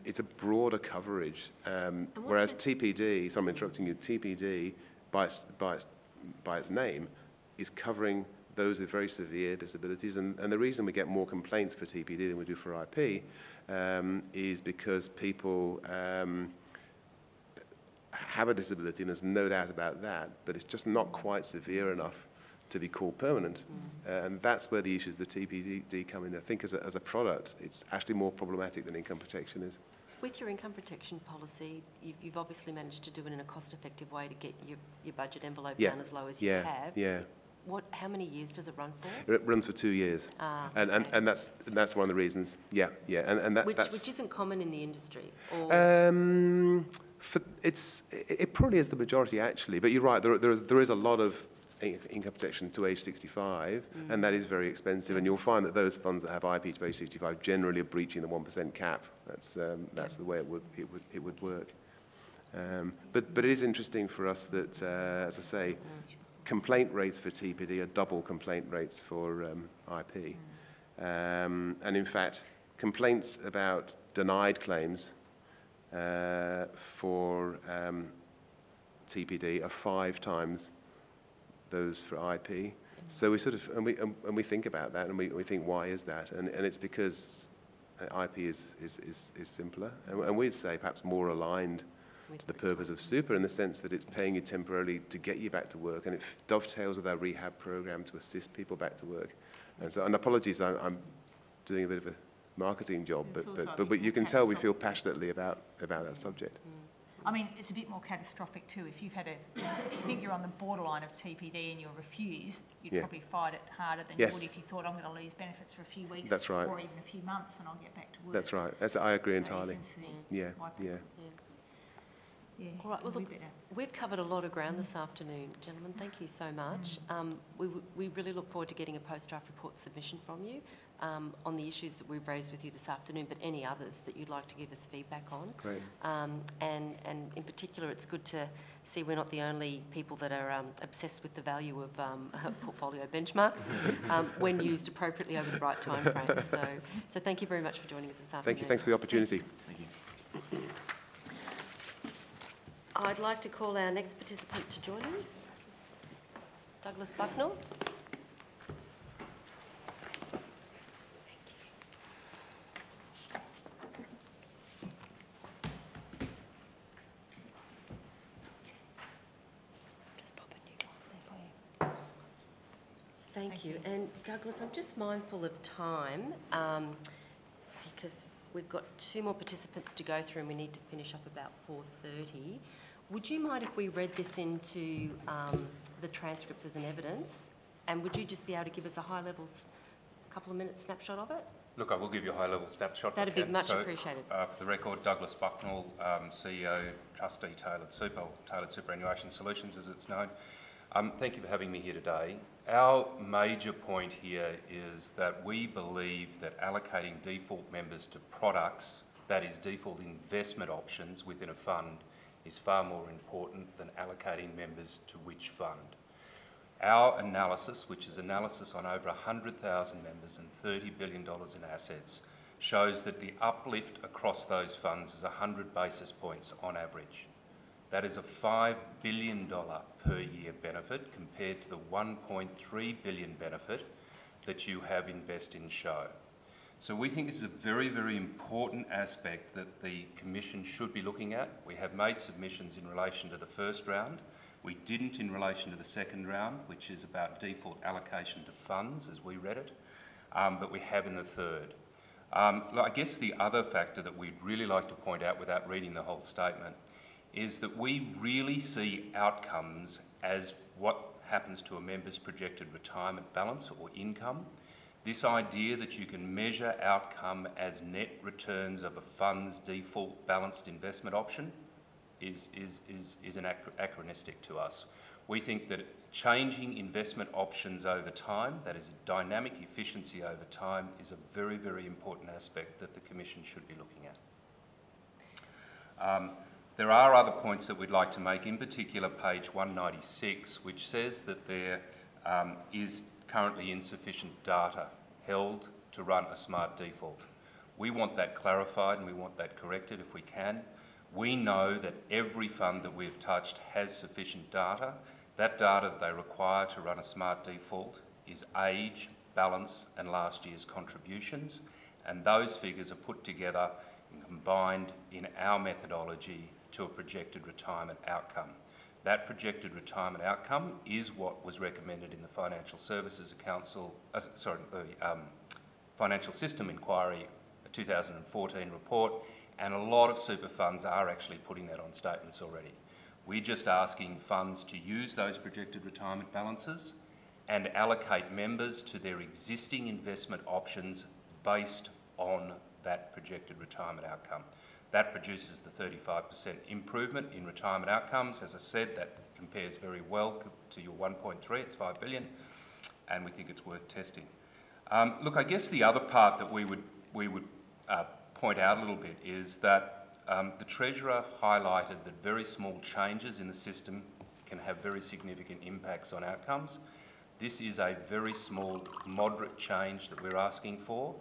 Speaker 3: it's a broader coverage, whereas TPD, so I'm interrupting you, TPD by its name is covering those with very severe disabilities. And the reason we get more complaints for TPD than we do for IP is because people have a disability, and there's no doubt about that, but it's just not quite severe enough to be called permanent. And that's where the issues of the TPD come in. I think as a product, it's actually more problematic than income protection is.
Speaker 2: With your income protection policy, you've obviously managed to do it in a cost-effective way to get your budget envelope down as low as you have.
Speaker 3: Yeah.
Speaker 2: How many years does it run for?
Speaker 3: It runs for 2 years. And that's one of the reasons. Yeah. And
Speaker 2: which isn't common in the industry? Or?
Speaker 3: It probably is the majority, actually. But you're right, there is a lot of income protection to age 65, and that is very expensive. And you'll find that those funds that have IP to age 65 generally are breaching the 1% cap. That's the way it would work. But it is interesting for us that, as I say, complaint rates for TPD are double complaint rates for IP. And in fact, complaints about denied claims for TPD are 5 times those for IP. So we sort of, and we think about that, and we think, why is that? And it's because IP is simpler, and we'd say perhaps more aligned to the purpose of super, in the sense that it's paying you temporarily to get you back to work, and it dovetails with our rehab program to assist people back to work. And apologies, I'm doing a bit of a marketing job, but you can tell we feel passionately about that subject.
Speaker 4: I mean, it's a bit more catastrophic too. If you think you're on the borderline of TPD and you're refused, you'd probably fight it harder than you would if you thought, I'm going to lose benefits for a few weeks.
Speaker 3: That's right.
Speaker 4: Or even a few months, and I'll get back to work.
Speaker 3: That's right. I agree entirely. Yeah.
Speaker 2: All right, well, look, we've covered a lot of ground this afternoon, gentlemen. Thank you so much. We really look forward to getting a post-draft report submission from you on the issues that we've raised with you this afternoon, but any others that you'd like to give us feedback on.
Speaker 3: Great.
Speaker 2: And in particular, it's good to see we're not the only people that are obsessed with the value of portfolio benchmarks when used appropriately over the right time frame. So thank you very much for joining us this afternoon.
Speaker 3: Thank you. Thanks for the opportunity.
Speaker 1: Thank you.
Speaker 2: I'd like to call our next participant to join us, Douglas Bucknell. Thank you. Just pop a new glass there for you. Thank you. And Douglas, I'm just mindful of time because we've got 2 more participants to go through and we need to finish up about 4:30. Would you mind if we read this into the transcripts as an evidence? And would you just be able to give us a high-level, couple of minutes snapshot of it?
Speaker 5: Look, I will give you a high-level snapshot.
Speaker 2: That'd be much appreciated.
Speaker 5: For the record, Douglas Bucknell, CEO, Trustee, Tailored Superannuation Solutions, as it's known. Thank you for having me here today. Our major point here is that we believe that allocating default members to products, that is default investment options within a fund, is far more important than allocating members to which fund. Our analysis, which is analysis on over 100,000 members and $30 billion in assets, shows that the uplift across those funds is 100 basis points on average. That is a $5 billion per year benefit compared to the $1.3 billion benefit that you have Invest in show. So we think this is a very, very important aspect that the Commission should be looking at. We have made submissions in relation to the first round. We didn't in relation to the second round, which is about default allocation to funds, as we read it, but we have in the third. I guess the other factor that we'd really like to point out without reading the whole statement is that we really see outcomes as what happens to a member's projected retirement balance or income. This idea that you can measure outcome as net returns of a fund's default balanced investment option is anachronistic to us. We think that changing investment options over time, that is a dynamic efficiency over time, is a very, very important aspect that the Commission should be looking at. There are other points that we'd like to make, in particular page 196, which says that there is currently insufficient data held to run a smart default. We want that clarified and we want that corrected if we can. We know that every fund that we've touched has sufficient data. That data that they require to run a smart default is age, balance and last year's contributions, and those figures are put together and combined in our methodology to a projected retirement outcome. That projected retirement outcome is what was recommended in the Financial Services Council, Financial System Inquiry 2014 report, and a lot of super funds are actually putting that on statements already. We're just asking funds to use those projected retirement balances and allocate members to their existing investment options based on that projected retirement outcome. That produces the 35% improvement in retirement outcomes. As I said, that compares very well to your 1.3, it's 5 billion, and we think it's worth testing. Look, I guess the other part that we would point out a little bit is that the Treasurer highlighted that very small changes in the system can have very significant impacts on outcomes. This is a very small, moderate change that we're asking for,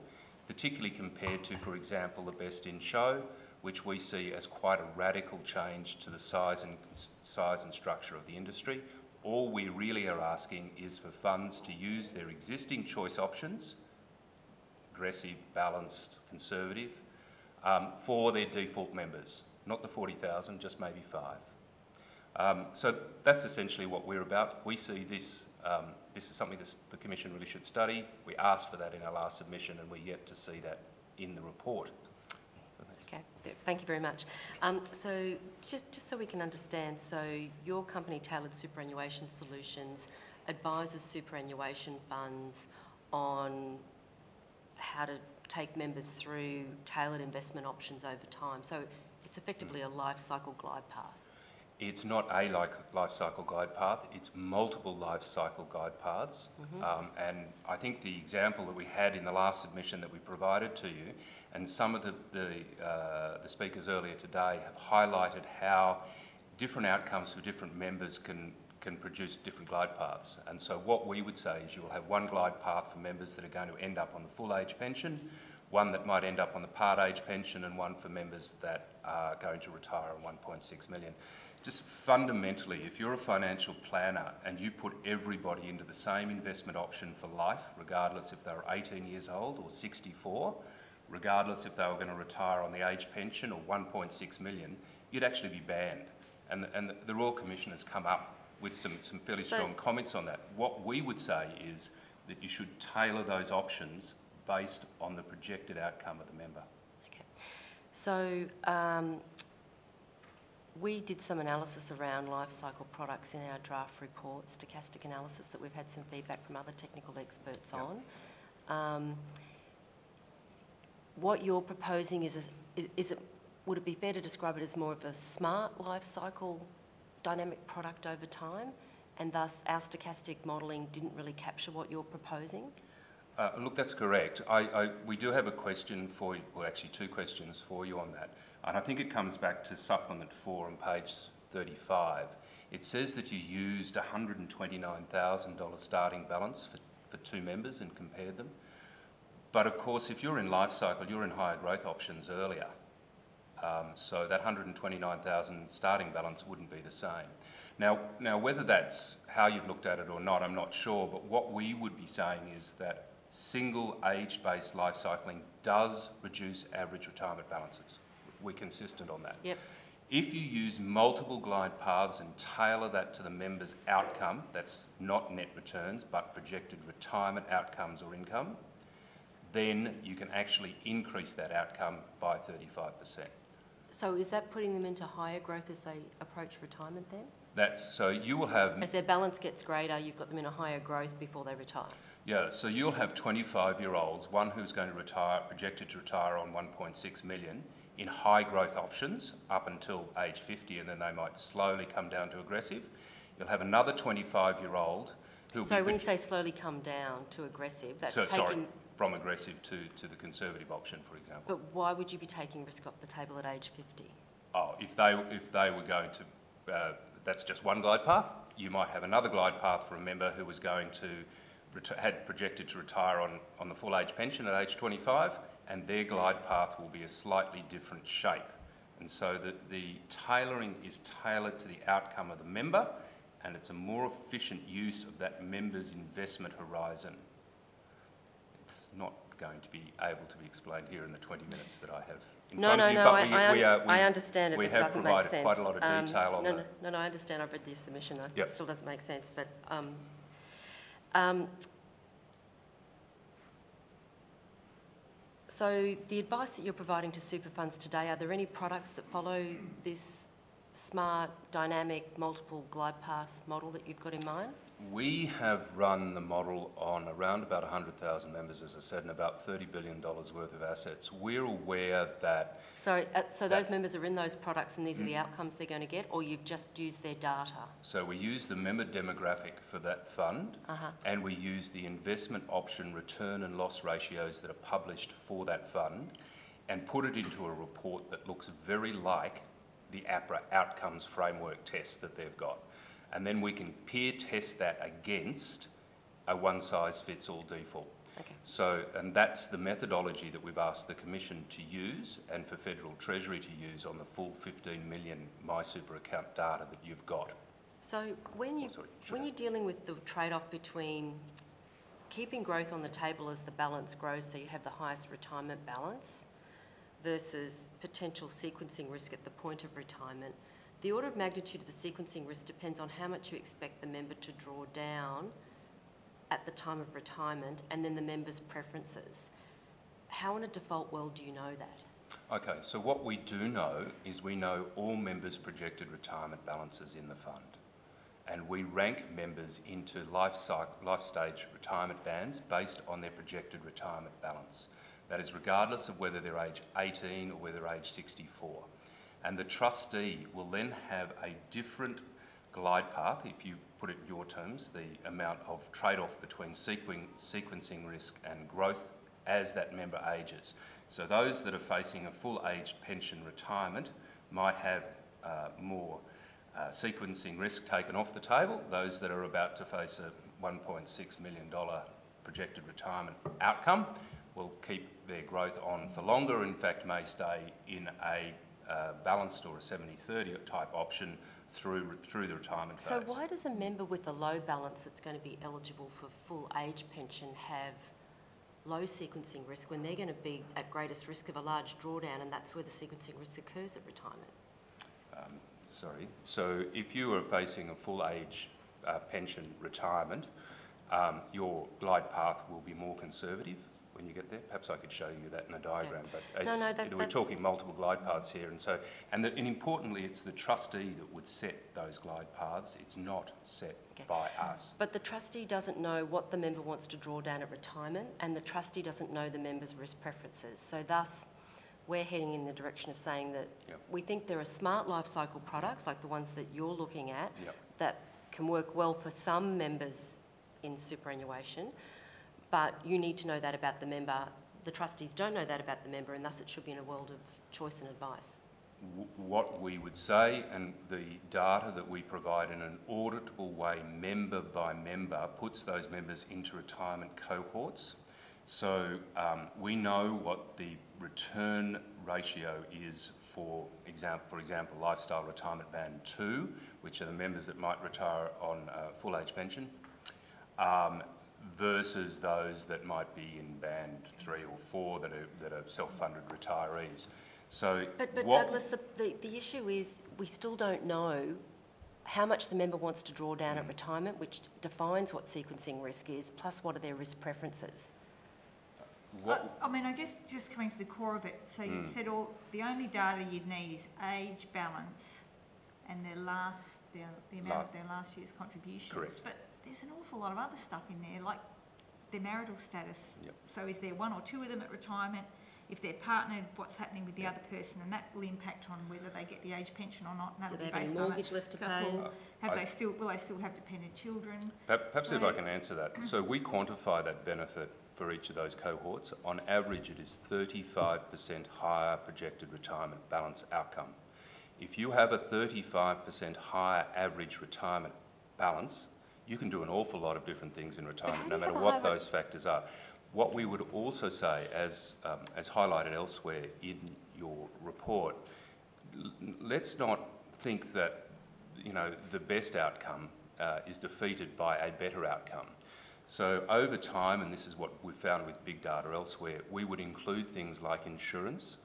Speaker 5: particularly compared to, for example, the best in show, which we see as quite a radical change to the size and structure of the industry. All we really are asking is for funds to use their existing choice options, aggressive, balanced, conservative, for their default members, not the 40,000, just maybe 5. So that's essentially what we're about. We see this, this is something the Commission really should study. We asked for that in our last submission and we're yet to see that in the report.
Speaker 2: Okay, thank you very much. So just so we can understand, so your company, Tailored Superannuation Solutions, advises superannuation funds on how to take members through tailored investment options over time. So it's effectively a life cycle glide path.
Speaker 5: It's not a life cycle glide path, it's multiple life cycle glide paths. And I think the example that we had in the last submission that we provided to you, and some of the speakers earlier today have highlighted how different outcomes for different members can produce different glide paths. And so what we would say is you'll have one glide path for members that are going to end up on the full age pension, one that might end up on the part age pension, and one for members that are going to retire on 1.6 million. Just fundamentally, if you're a financial planner and you put everybody into the same investment option for life, regardless if they were 18 years old or 64, regardless if they were going to retire on the age pension or 1.6 million, you'd actually be banned. And the Royal Commission has come up with some fairly strong comments on that. What we would say is that you should tailor those options based on the projected outcome of the member.
Speaker 2: Okay. So we did some analysis around life cycle products in our draft report, stochastic analysis that we've had some feedback from other technical experts on. What you're proposing would it be fair to describe it as more of a smart life cycle dynamic product over time, and thus our stochastic modelling didn't really capture what you're proposing?
Speaker 5: Look, that's correct. We do have a question for you, well actually two questions for you on that. And I think it comes back to Supplement 4 on page 35. It says that you used $129,000 starting balance for two members and compared them. But of course, if you're in life cycle, you're in higher growth options earlier. So that $129,000 starting balance wouldn't be the same. Now, whether that's how you've looked at it or not, I'm not sure, but what we would be saying is that single age-based life cycling does reduce average retirement balances. We're consistent on that.
Speaker 2: Yep.
Speaker 5: If you use multiple glide paths and tailor that to the member's outcome, that's not net returns, but projected retirement outcomes or income, then you can actually increase that outcome by 35%.
Speaker 2: So is that putting them into higher growth as they approach retirement then?
Speaker 5: So you will have...
Speaker 2: As their balance gets greater, you've got them in a higher growth before they retire?
Speaker 5: Yeah, so you'll have 25-year-olds, one who's going to retire, projected to retire on 1.6 million, in high growth options up until age 50, and then they might slowly come down to aggressive. You'll have another 25-year-old who'll
Speaker 2: So when you say slowly come down to aggressive, that's taking...
Speaker 5: from aggressive to the conservative option, for example.
Speaker 2: But why would you be taking risk off the table at age 50?
Speaker 5: Oh, if they were going to, that's just one glide path. You might have another glide path for a member who was going to, had projected to retire on the full age pension at age 25, and their glide path will be a slightly different shape. And so the tailoring is tailored to the outcome of the member, and it's a more efficient use of that member's investment horizon. It's not going to be able to be explained here in the 20 minutes that I have in front of you, but
Speaker 2: I understand it, but it doesn't make sense.
Speaker 5: We have provided quite a lot of detail on that.
Speaker 2: No, I understand. I've read the submission.
Speaker 5: Yep.
Speaker 2: It still doesn't make sense, but so the advice that you're providing to super funds today, are there any products that follow this smart, dynamic, multiple glide path model that you've got in mind?
Speaker 5: We have run the model on around about 100,000 members, as I said, and about $30 billion worth of assets. We're aware that...
Speaker 2: Sorry, so those members are in those products and these are the outcomes they're going to get, or you've just used their data?
Speaker 5: So we use the member demographic for that fund, and we use the investment option return and loss ratios that are published for that fund, and put it into a report that looks very like the APRA outcomes framework test that they've got. And then we can peer test that against a one-size-fits-all default.
Speaker 2: Okay.
Speaker 5: So, and that's the methodology that we've asked the Commission to use and for Federal Treasury to use on the full 15 million MySuper account data that you've got.
Speaker 2: So when you're dealing with the trade-off between keeping growth on the table as the balance grows so you have the highest retirement balance versus potential sequencing risk at the point of retirement, the order of magnitude of the sequencing risk depends on how much you expect the member to draw down at the time of retirement and then the member's preferences. How in a default world do you know that?
Speaker 5: Okay, so what we do know is we know all members' projected retirement balances in the fund. And we rank members into life stage retirement bands based on their projected retirement balance. That is regardless of whether they're age 18 or whether they're age 64. And the trustee will then have a different glide path, if you put it in your terms, the amount of trade-off between sequencing risk and growth as that member ages. So those that are facing a full age pension retirement might have more sequencing risk taken off the table. Those that are about to face a $1.6 million projected retirement outcome will keep their growth on for longer, in fact may stay in a balanced or a 70-30 type option through the retirement phase.
Speaker 2: So why does a member with a low balance that's going to be eligible for full age pension have low sequencing risk when they're going to be at greatest risk of a large drawdown, and that's where the sequencing risk occurs at retirement?
Speaker 5: Sorry. So if you are facing a full age pension retirement, your glide path will be more conservative when you get there. Perhaps I could show you that in a diagram, but we're talking multiple glide paths here, and importantly, it's the trustee that would set those glide paths. It's not set by us.
Speaker 2: But the trustee doesn't know what the member wants to draw down at retirement, and the trustee doesn't know the member's risk preferences. So thus, we're heading in the direction of saying that we think there are smart life cycle products, like the ones that you're looking at, that can work well for some members in superannuation, but you need to know that about the member. The trustees don't know that about the member, and thus it should be in a world of choice and advice.
Speaker 5: What we would say, and the data that we provide in an auditable way, member by member, puts those members into retirement cohorts. So we know what the return ratio is for example, Lifestyle Retirement Band 2, which are the members that might retire on full age pension, versus those that might be in band 3 or 4 that are self-funded retirees. So,
Speaker 2: but Douglas, the issue is we still don't know how much the member wants to draw down at retirement, which defines what sequencing risk is, plus what are their risk preferences.
Speaker 4: I mean, I guess just coming to the core of it, so you said the only data you'd need is age, balance, and the amount of their last year's contributions.
Speaker 5: Correct.
Speaker 4: But there's an awful lot of other stuff in there, like their marital status.
Speaker 5: Yep.
Speaker 4: So is there one or two of them at retirement? If they're partnered, what's happening with the other person, and that will impact on whether they get the age pension or not. And
Speaker 2: do they have any mortgage left to pay?
Speaker 4: Will they still have dependent children?
Speaker 5: Perhaps if I can answer that. So we quantify that benefit for each of those cohorts. On average, it is 35% higher projected retirement balance outcome. If you have a 35% higher average retirement balance, you can do an awful lot of different things in retirement, no matter what those factors are. What we would also say, as highlighted elsewhere in your report, let's not think that the best outcome is defeated by a better outcome. So over time, and this is what we've found with big data elsewhere, we would include things like insurance.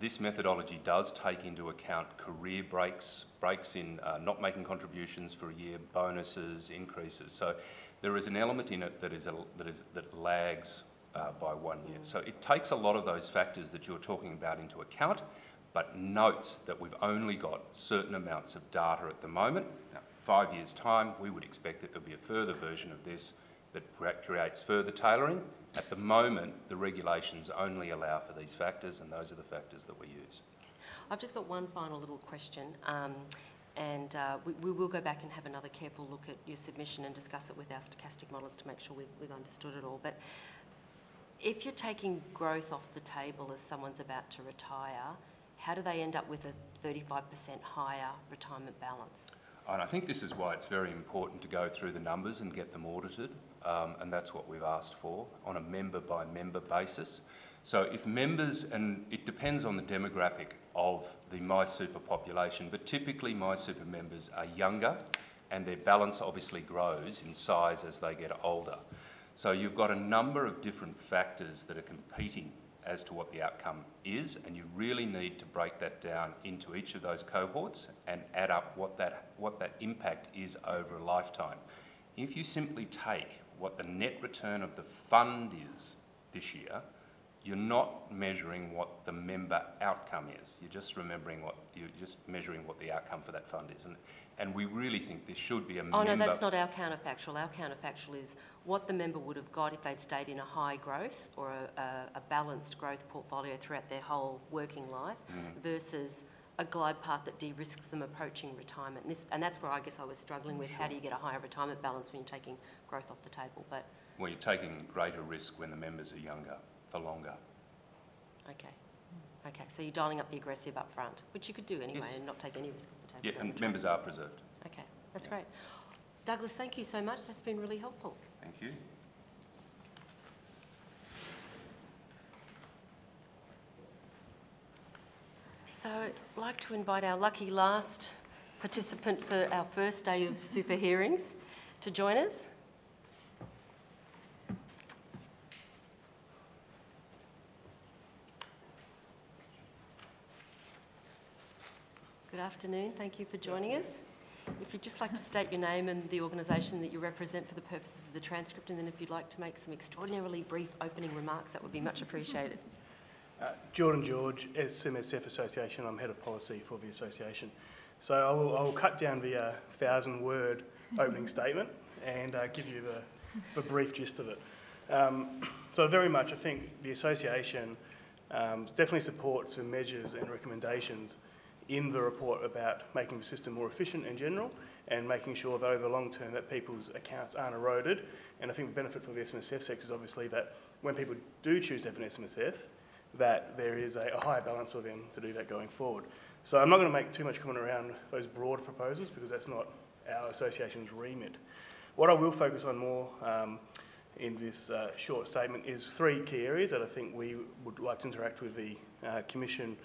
Speaker 5: This methodology does take into account career breaks in not making contributions for a year, bonuses, increases. So there is an element in it that lags by 1 year. So it takes a lot of those factors that you're talking about into account, but notes that we've only got certain amounts of data at the moment. Now, 5 years' time, we would expect that there'll be a further version of this that creates further tailoring. At the moment, the regulations only allow for these factors, and those are the factors that we use.
Speaker 2: I've just got one final little question, and we will go back and have another careful look at your submission and discuss it with our stochastic models to make sure we've understood it all. But if you're taking growth off the table as someone's about to retire, how do they end up with a 35% higher retirement balance?
Speaker 5: And I think this is why it's very important to go through the numbers and get them audited, and that's what we've asked for on a member-by-member basis. So if members, and it depends on the demographic of the MySuper population, but typically MySuper members are younger and their balance obviously grows in size as they get older. So you've got a number of different factors that are competing as to what the outcome is, and you really need to break that down into each of those cohorts and add up what that impact is over a lifetime. If you simply take what the net return of the fund is this year, you're not measuring what the member outcome is. You're just measuring what the outcome for that fund is. And we really think this should be a member...
Speaker 2: Oh no, that's not our counterfactual. Our counterfactual is what the member would have got if they'd stayed in a high growth or a balanced growth portfolio throughout their whole working life versus a glide path that de-risks them approaching retirement. And that's where I guess I was struggling with how do you get a higher retirement balance when you're taking growth off the table. But
Speaker 5: well, you're taking greater risk when the members are younger for longer.
Speaker 2: Okay. Okay, so you're dialing up the aggressive up front, which you could do anyway and not take any risk off the table.
Speaker 5: Yeah, and members are preserved.
Speaker 2: Okay, that's great. Douglas, thank you so much. That's been really helpful.
Speaker 5: Thank you.
Speaker 2: So I'd like to invite our lucky last participant for our first day of super hearings to join us. Good afternoon, thank you for joining us. If you'd just like to state your name and the organisation that you represent for the purposes of the transcript, and then if you'd like to make some extraordinarily brief opening remarks, that would be much appreciated.
Speaker 6: Jordan George, SMSF Association. I'm Head of Policy for the Association. So I will cut down the 1,000-word opening statement and give you the brief gist of it. So very much, I think the Association definitely supports the measures and recommendations in the report about making the system more efficient in general and making sure that over the long term that people's accounts aren't eroded. And I think the benefit for the SMSF sector is obviously that when people do choose to have an SMSF, that there is a higher balance for them to do that going forward. So I'm not going to make too much comment around those broad proposals because that's not our association's remit. What I will focus on more in this short statement is 3 key areas that I think we would like to interact with the Commission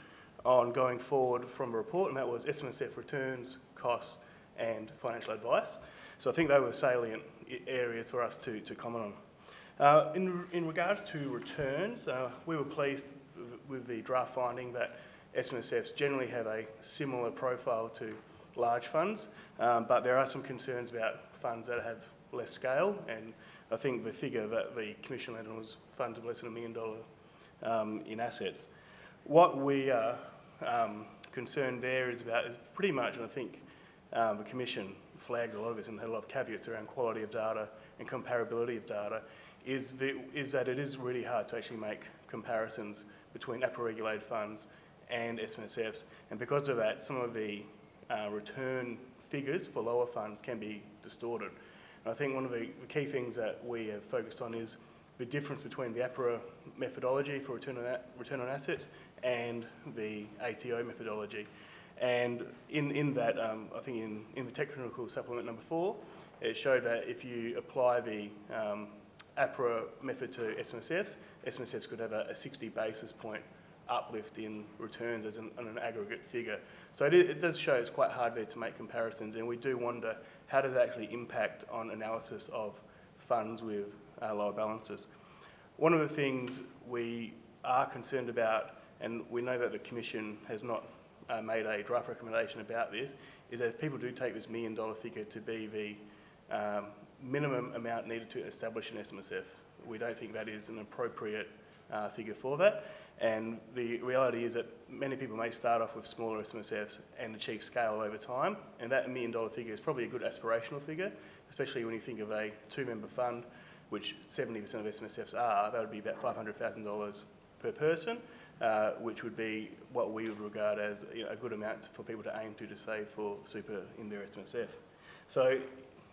Speaker 6: on going forward from a report, and that was SMSF returns, costs and financial advice. So I think they were salient areas for us to comment on. In regards to returns, we were pleased with the draft finding that SMSFs generally have a similar profile to large funds, but there are some concerns about funds that have less scale, and I think the figure that the Commission landed on was funds of less than $1 million in assets. What we are concerned there is pretty much, and I think the Commission flagged a lot of this and had a lot of caveats around quality of data and comparability of data, is that it is really hard to actually make comparisons between APRA-regulated funds and SMSFs, and because of that, some of the return figures for lower funds can be distorted. And I think one of the key things that we have focused on is the difference between the APRA methodology for return on assets and the ATO methodology. And in that, I think in the technical supplement number 4, it showed that if you apply the APRA method to SMSFs, SMSFs could have a 60 basis point uplift in returns as an aggregate figure. So it does show it's quite hard there to make comparisons, and we do wonder how does it actually impact on analysis of funds with lower balances. One of the things we are concerned about, and we know that the Commission has not made a draft recommendation about this, is that if people do take this $1 million figure to be the minimum amount needed to establish an SMSF, we don't think that is an appropriate figure for that. And the reality is that many people may start off with smaller SMSFs and achieve scale over time, and that $1 million figure is probably a good aspirational figure, especially when you think of a 2-member fund, which 70% of SMSFs are. That would be about $500,000 per person, which would be what we would regard as a good amount for people to aim to save for super in their SMSF. So,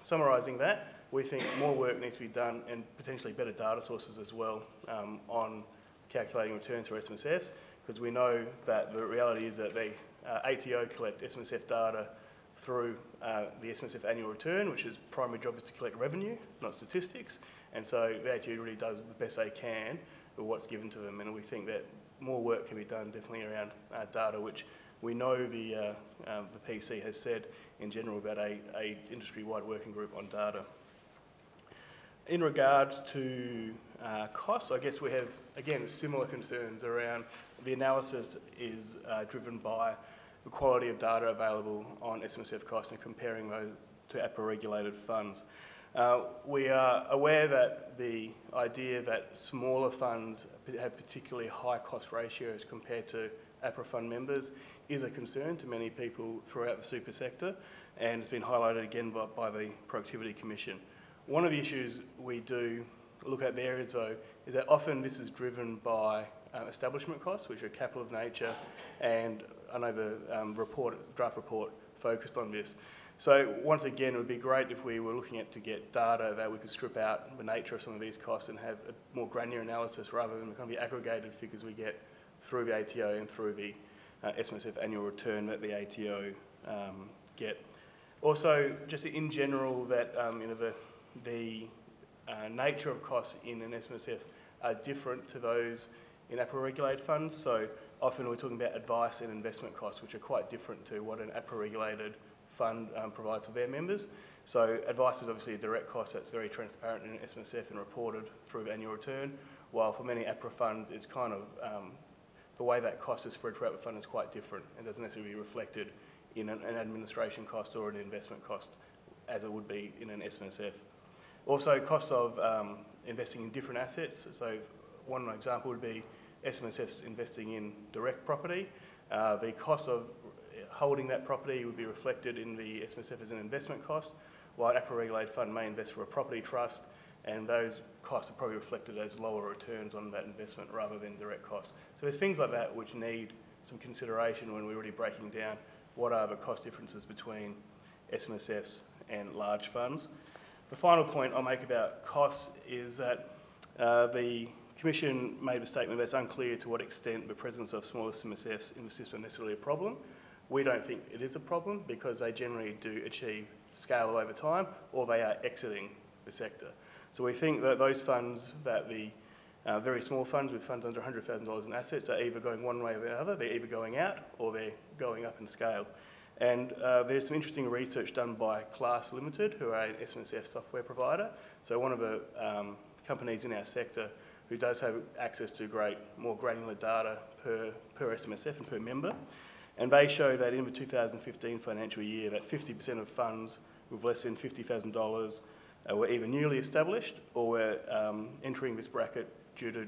Speaker 6: summarising that, we think more work needs to be done, and potentially better data sources as well, on calculating returns for SMSFs, because we know that the reality is that the ATO collect SMSF data through the SMSF annual return, which is primary job is to collect revenue, not statistics, and so the ATO really does the best they can with what's given to them, and we think that more work can be done definitely around data, which we know the PC has said in general about a industry-wide working group on data. In regards to costs, I guess we have, again, similar concerns around the analysis is driven by the quality of data available on SMSF costs and comparing those to APRA-regulated funds. We are aware that the idea that smaller funds have particularly high cost ratios compared to APRA fund members is a concern to many people throughout the super sector, and it's been highlighted again by the Productivity Commission. One of the issues we do look at there is, though, is that often this is driven by establishment costs, which are capital of nature, and I know the draft report focused on this. So once again, it would be great if we were looking at to get data that we could strip out the nature of some of these costs and have a more granular analysis rather than the kind of the aggregated figures we get through the ATO and through the SMSF annual return that the ATO get. Also, just in general, that the nature of costs in an SMSF are different to those in APRA-regulated funds. So often we're talking about advice and investment costs, which are quite different to what an APRA-regulated fund provides for their members. So advice is obviously a direct cost that's very transparent in an SMSF and reported through the annual return, while for many APRA funds it's kind of, the way that cost is spread throughout the fund is quite different and doesn't necessarily be reflected in an administration cost or an investment cost as it would be in an SMSF. Also, costs of investing in different assets. So one example would be SMSFs investing in direct property. The cost of holding that property would be reflected in the SMSF as an investment cost, while an APRA-regulated fund may invest for a property trust, and those costs are probably reflected as lower returns on that investment rather than direct costs. So there's things like that which need some consideration when we're really breaking down what are the cost differences between SMSFs and large funds. The final point I'll make about costs is that the Commission made a statement that's unclear to what extent the presence of small SMSFs in the system is necessarily a problem. We don't think it is a problem because they generally do achieve scale over time, or they are exiting the sector. So we think that those funds, that the very small funds with funds under $100,000 in assets are either going one way or the other. They're either going out or they're going up in scale. And there's some interesting research done by Class Limited, who are an SMSF software provider. So one of the companies in our sector who does have access to more granular data per SMSF and per member. And they show that in the 2015 financial year that 50% of funds with less than $50,000 were either newly established or were entering this bracket due to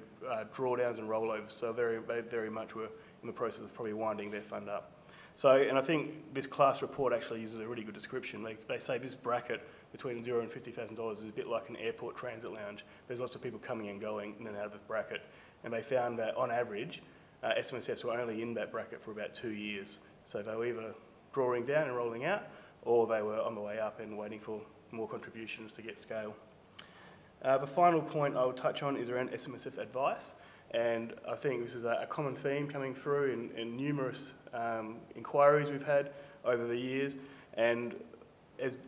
Speaker 6: drawdowns and rollovers. So they very much were in the process of probably winding their fund up. So, and I think this class report actually uses a really good description. They say this bracket between $0 and $50,000 is a bit like an airport transit lounge. There's lots of people coming and going in and out of the bracket. And they found that on average, SMSFs were only in that bracket for about 2 years. So they were either drawing down and rolling out, or they were on the way up and waiting for more contributions to get scale. The final point I will touch on is around SMSF advice. And I think this is a common theme coming through in numerous inquiries we've had over the years. And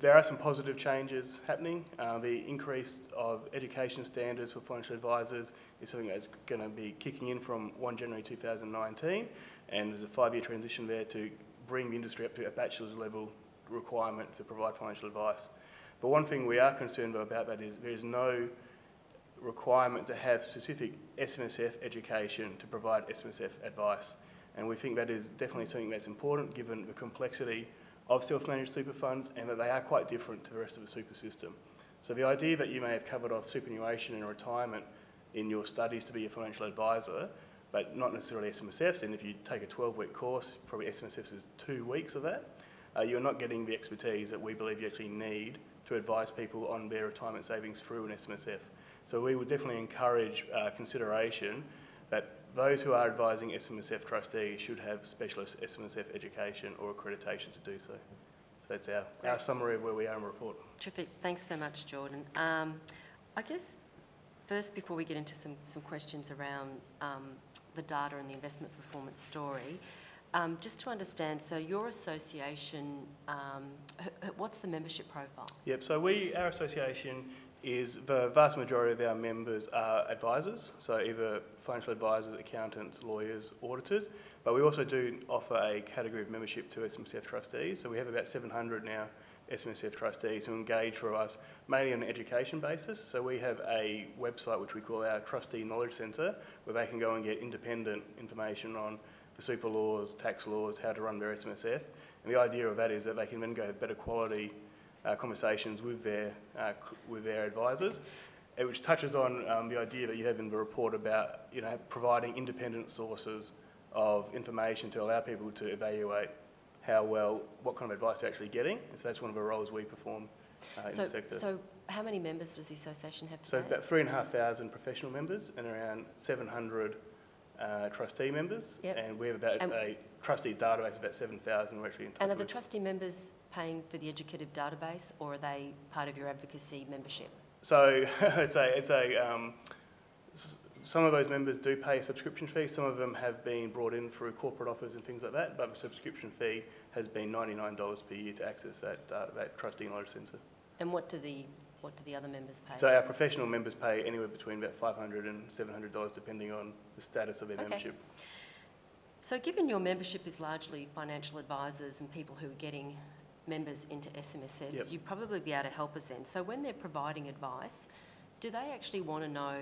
Speaker 6: there are some positive changes happening. The increase of education standards for financial advisors is something that's going to be kicking in from 1 January 2019, and there's a 5-year transition there to bring the industry up to a bachelor's level requirement to provide financial advice. But one thing we are concerned about that is there is no requirement to have specific SMSF education to provide SMSF advice. And we think that is definitely something that's important given the complexity of self-managed super funds and that they are quite different to the rest of the super system. So the idea that you may have covered off superannuation and retirement in your studies to be a financial advisor, but not necessarily SMSFs, and if you take a 12-week course, probably SMSFs is 2 weeks of that, you're not getting the expertise that we believe you actually need to advise people on their retirement savings through an SMSF. So we would definitely encourage consideration that those who are advising SMSF trustees should have specialist SMSF education or accreditation to do so. So that's our summary of where we are in the report.
Speaker 2: Terrific. Thanks so much, Jordan. I guess first, before we get into some questions around the data and the investment performance story, just to understand, so your association, what's the membership profile?
Speaker 6: Yep, so our association is the vast majority of our members are advisors, so either financial advisors, accountants, lawyers, auditors, but we also do offer a category of membership to SMSF trustees. So we have about 700 now SMSF trustees who engage for us mainly on an education basis. So we have a website which we call our Trustee Knowledge Centre where they can go and get independent information on the super laws, tax laws, how to run their SMSF. And the idea of that is that they can then go have better quality conversations with their advisors, which touches on the idea that you have in the report about providing independent sources of information to allow people to evaluate what kind of advice they're actually getting. And so that's one of the roles we perform in the sector.
Speaker 2: So how many members does the association have today?
Speaker 6: So about 3,500 professional members and around 700 trustee members,
Speaker 2: yep.
Speaker 6: And we have about a trustee database of about 7,000 we're actually in touch
Speaker 2: And are the
Speaker 6: with.
Speaker 2: trustee members paying for the educative database, or are they part of your advocacy membership?
Speaker 6: So some of those members do pay a subscription fee. Some of them have been brought in through corporate offers and things like that, but the subscription fee has been $99 per year to access that Trustee Knowledge Centre.
Speaker 2: And what do the other members pay?
Speaker 6: So our professional members pay anywhere between about $500 and $700 depending on the status of their membership.
Speaker 2: So given your membership is largely financial advisors and people who are getting members into SMSFs,
Speaker 6: yep.
Speaker 2: you'd probably be able to help us then. So when they're providing advice, do they actually want to know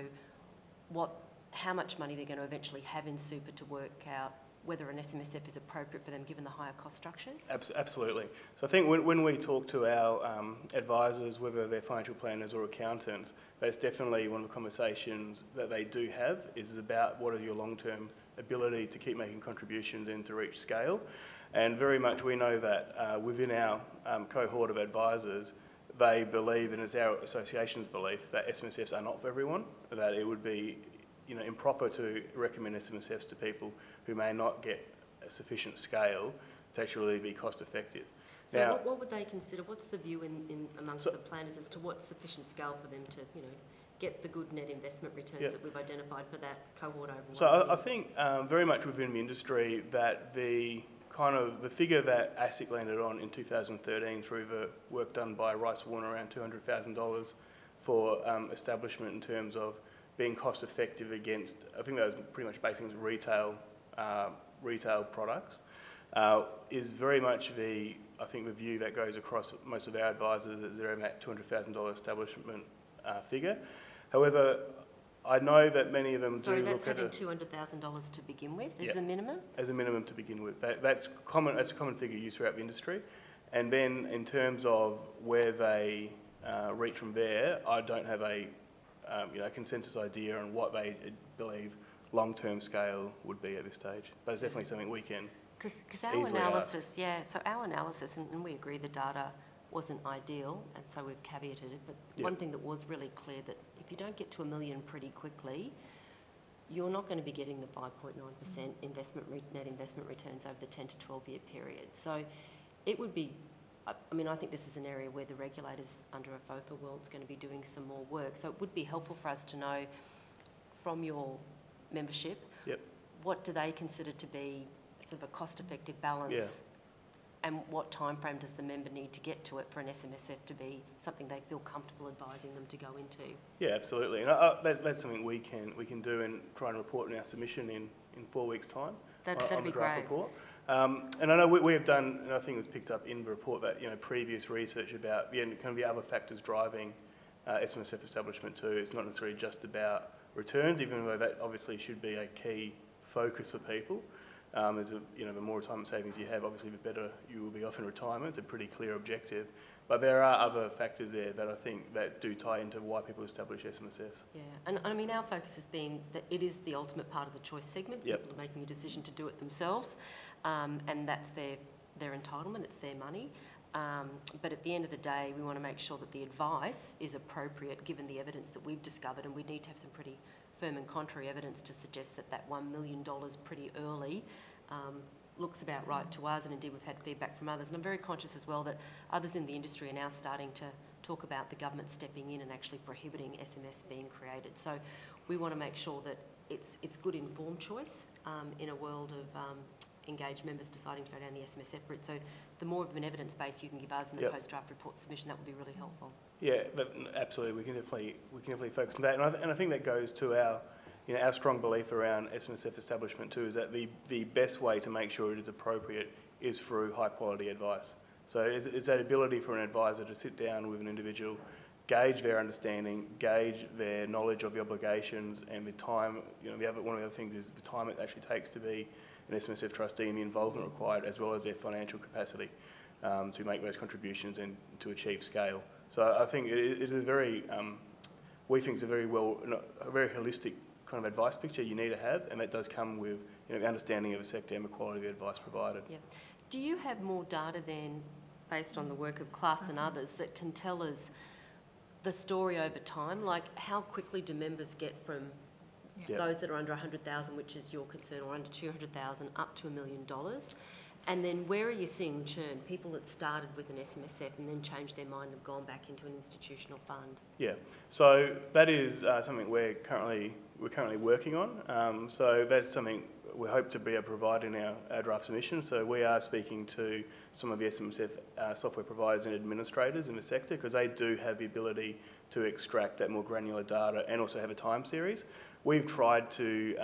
Speaker 2: how much money they're going to eventually have in super to work out whether an SMSF is appropriate for them given the higher cost structures?
Speaker 6: Absolutely. So I think when we talk to our advisors, whether they're financial planners or accountants, that's definitely one of the conversations that they do have is about what are your long-term ability to keep making contributions and to reach scale. And very much we know that within our cohort of advisors, they believe, and it's our association's belief, that SMSFs are not for everyone, that it would be improper to recommend SMSFs to people who may not get a sufficient scale to actually be cost effective.
Speaker 2: So
Speaker 6: now,
Speaker 2: what would they consider? What's the view in amongst the planners as to what's sufficient scale for them to get the good net investment returns that we've identified for that cohort overall?
Speaker 6: So I think very much within the industry that the figure that ASIC landed on in 2013 through the work done by Rice Warner, around $200,000 for establishment in terms of being cost effective against, I think that was pretty much basing retail products, is very much the view that goes across most of our advisors is around that $200,000 establishment figure. However, I know that many of them do look at
Speaker 2: that's having $200,000 to begin with as a minimum?
Speaker 6: As a minimum to begin with. That's a common figure used throughout the industry. And then in terms of where they reach from there, I don't have a consensus idea on what they believe long-term scale would be at this stage. But it's definitely something we can
Speaker 2: Because our analysis, so our analysis, and we agree the data wasn't ideal, and so we've caveated it, but one thing that was really clear that if you don't get to $1 million pretty quickly, you're not going to be getting the 5.9% net investment returns over the 10 to 12 year period. So it would be, I think this is an area where the regulators under a FOFA world is going to be doing some more work. So it would be helpful for us to know from your membership, what do they consider to be sort of a cost-effective balance and what time frame does the member need to get to it for an SMSF to be something they feel comfortable advising them to go into?
Speaker 6: Yeah, absolutely. And that's something we can do and try and report in our submission in 4 weeks' time.
Speaker 2: That'd be great.
Speaker 6: Report. And I know we have done, and I think it was picked up in the report, that previous research about kind of the other factors driving SMSF establishment too. It's not necessarily just about returns, even though that obviously should be a key focus for people. The more retirement savings you have, obviously the better you will be off in retirement. It's a pretty clear objective. But there are other factors there that I think that do tie into why people establish SMSFs.
Speaker 2: Yeah, and I mean, our focus has been that it is the ultimate part of the choice segment.
Speaker 6: Yep.
Speaker 2: People are making a decision to do it themselves, and that's their entitlement, it's their money. But at the end of the day, we want to make sure that the advice is appropriate given the evidence that we've discovered, and we need to have some pretty firm and contrary evidence to suggest that that $1 million pretty early looks about right to us, and indeed we've had feedback from others. And I'm very conscious as well that others in the industry are now starting to talk about the government stepping in and actually prohibiting SMS being created. So we want to make sure that it's good informed choice in a world of engaged members deciding to go down the SMSF route. So the more of an evidence base you can give us in the
Speaker 6: Yep.
Speaker 2: post-draft report submission, that would be really helpful.
Speaker 6: Yeah, but absolutely, we can definitely focus on that, and I think that goes to our strong belief around SMSF establishment too, is that the best way to make sure it is appropriate is through high quality advice. So it's that ability for an advisor to sit down with an individual, gauge their understanding, gauge their knowledge of the obligations and the time. One of the other things is the time it actually takes to be an SMSF trustee and the involvement required, as well as their financial capacity to make those contributions and to achieve scale. So I think it is a very, we think it's a very holistic kind of advice picture you need to have, and that does come with the understanding of the sector and the quality of the advice provided.
Speaker 2: Yeah. Do you have more data then, based on the work of Class and others, that can tell us the story over time? Like, how quickly do members get from
Speaker 6: Yeah.
Speaker 2: those that are under 100,000, which is your concern, or under 200,000, up to $1 million? And then where are you seeing churn? People that started with an SMSF and then changed their mind and have gone back into an institutional fund?
Speaker 6: Yeah, so that is something we're currently working on. So that's something we hope to be able to provide in our draft submission. So we are speaking to some of the SMSF software providers and administrators in the sector, because they do have the ability to extract that more granular data and also have a time series. We've tried to...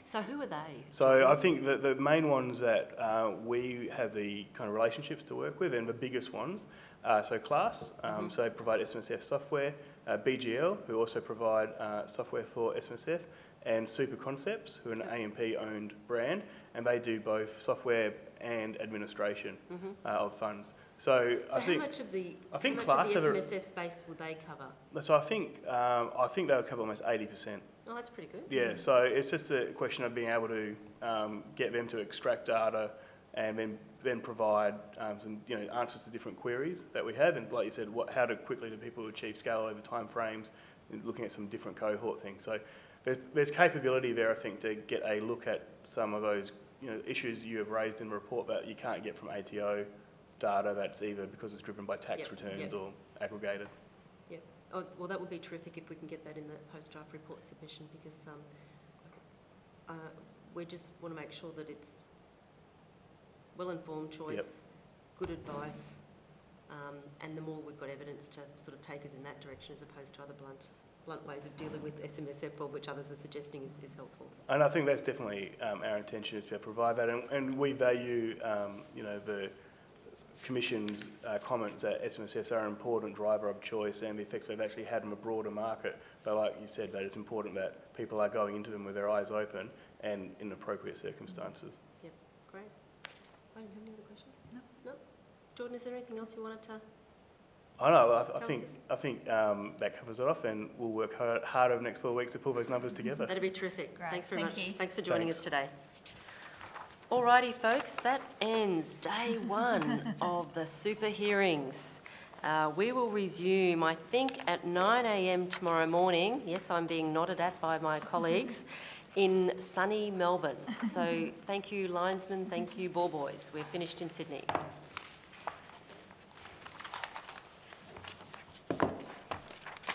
Speaker 2: So who are they?
Speaker 6: So I think that the main ones that we have the kind of relationships to work with, and the biggest ones, so Class, so they provide SMSF software, BGL, who also provide software for SMSF, and Super Concepts, who are an AMP-owned brand, and they do both software and administration of funds. So I think
Speaker 2: how much of the
Speaker 6: Class
Speaker 2: SMSF space will they cover?
Speaker 6: So I think they'll cover almost 80%.
Speaker 2: Oh, that's pretty good.
Speaker 6: Yeah, so it's just a question of being able to get them to extract data and then provide some answers to different queries that we have, and like you said, how quickly do people achieve scale over time frames, and looking at some different cohort things. So there's capability there, I think, to get a look at some of those issues you have raised in the report that you can't get from ATO data. That's either because it's driven by tax returns or aggregated.
Speaker 2: Yeah. Oh, well, that would be terrific if we can get that in the post-draft report submission, because we just want to make sure that it's well-informed choice, good advice, and the more we've got evidence to sort of take us in that direction, as opposed to other blunt ways of dealing with SMSF, or which others are suggesting is helpful.
Speaker 6: And I think that's definitely our intention, is to provide that, and we value the Commission's comments that SMSFs are an important driver of choice and the effects they've actually had on a broader market. But like you said, that it's important that people are going into them with their eyes open and in appropriate circumstances.
Speaker 2: Yep, great. I don't have any other questions? No. Jordan, is there anything else you wanted to?
Speaker 6: I know. I think that covers it off, and we'll work hard over the next 4 weeks to pull those numbers together.
Speaker 2: That'd be terrific.
Speaker 4: Great.
Speaker 2: Thanks very much.
Speaker 4: You.
Speaker 2: Thanks for joining us today. Alrighty, folks, that ends day one of the super hearings. We will resume, I think, at 9 a.m. tomorrow morning. Yes, I'm being nodded at by my colleagues in sunny Melbourne. So thank you, linesmen. Thank you, ball boys. We're finished in Sydney.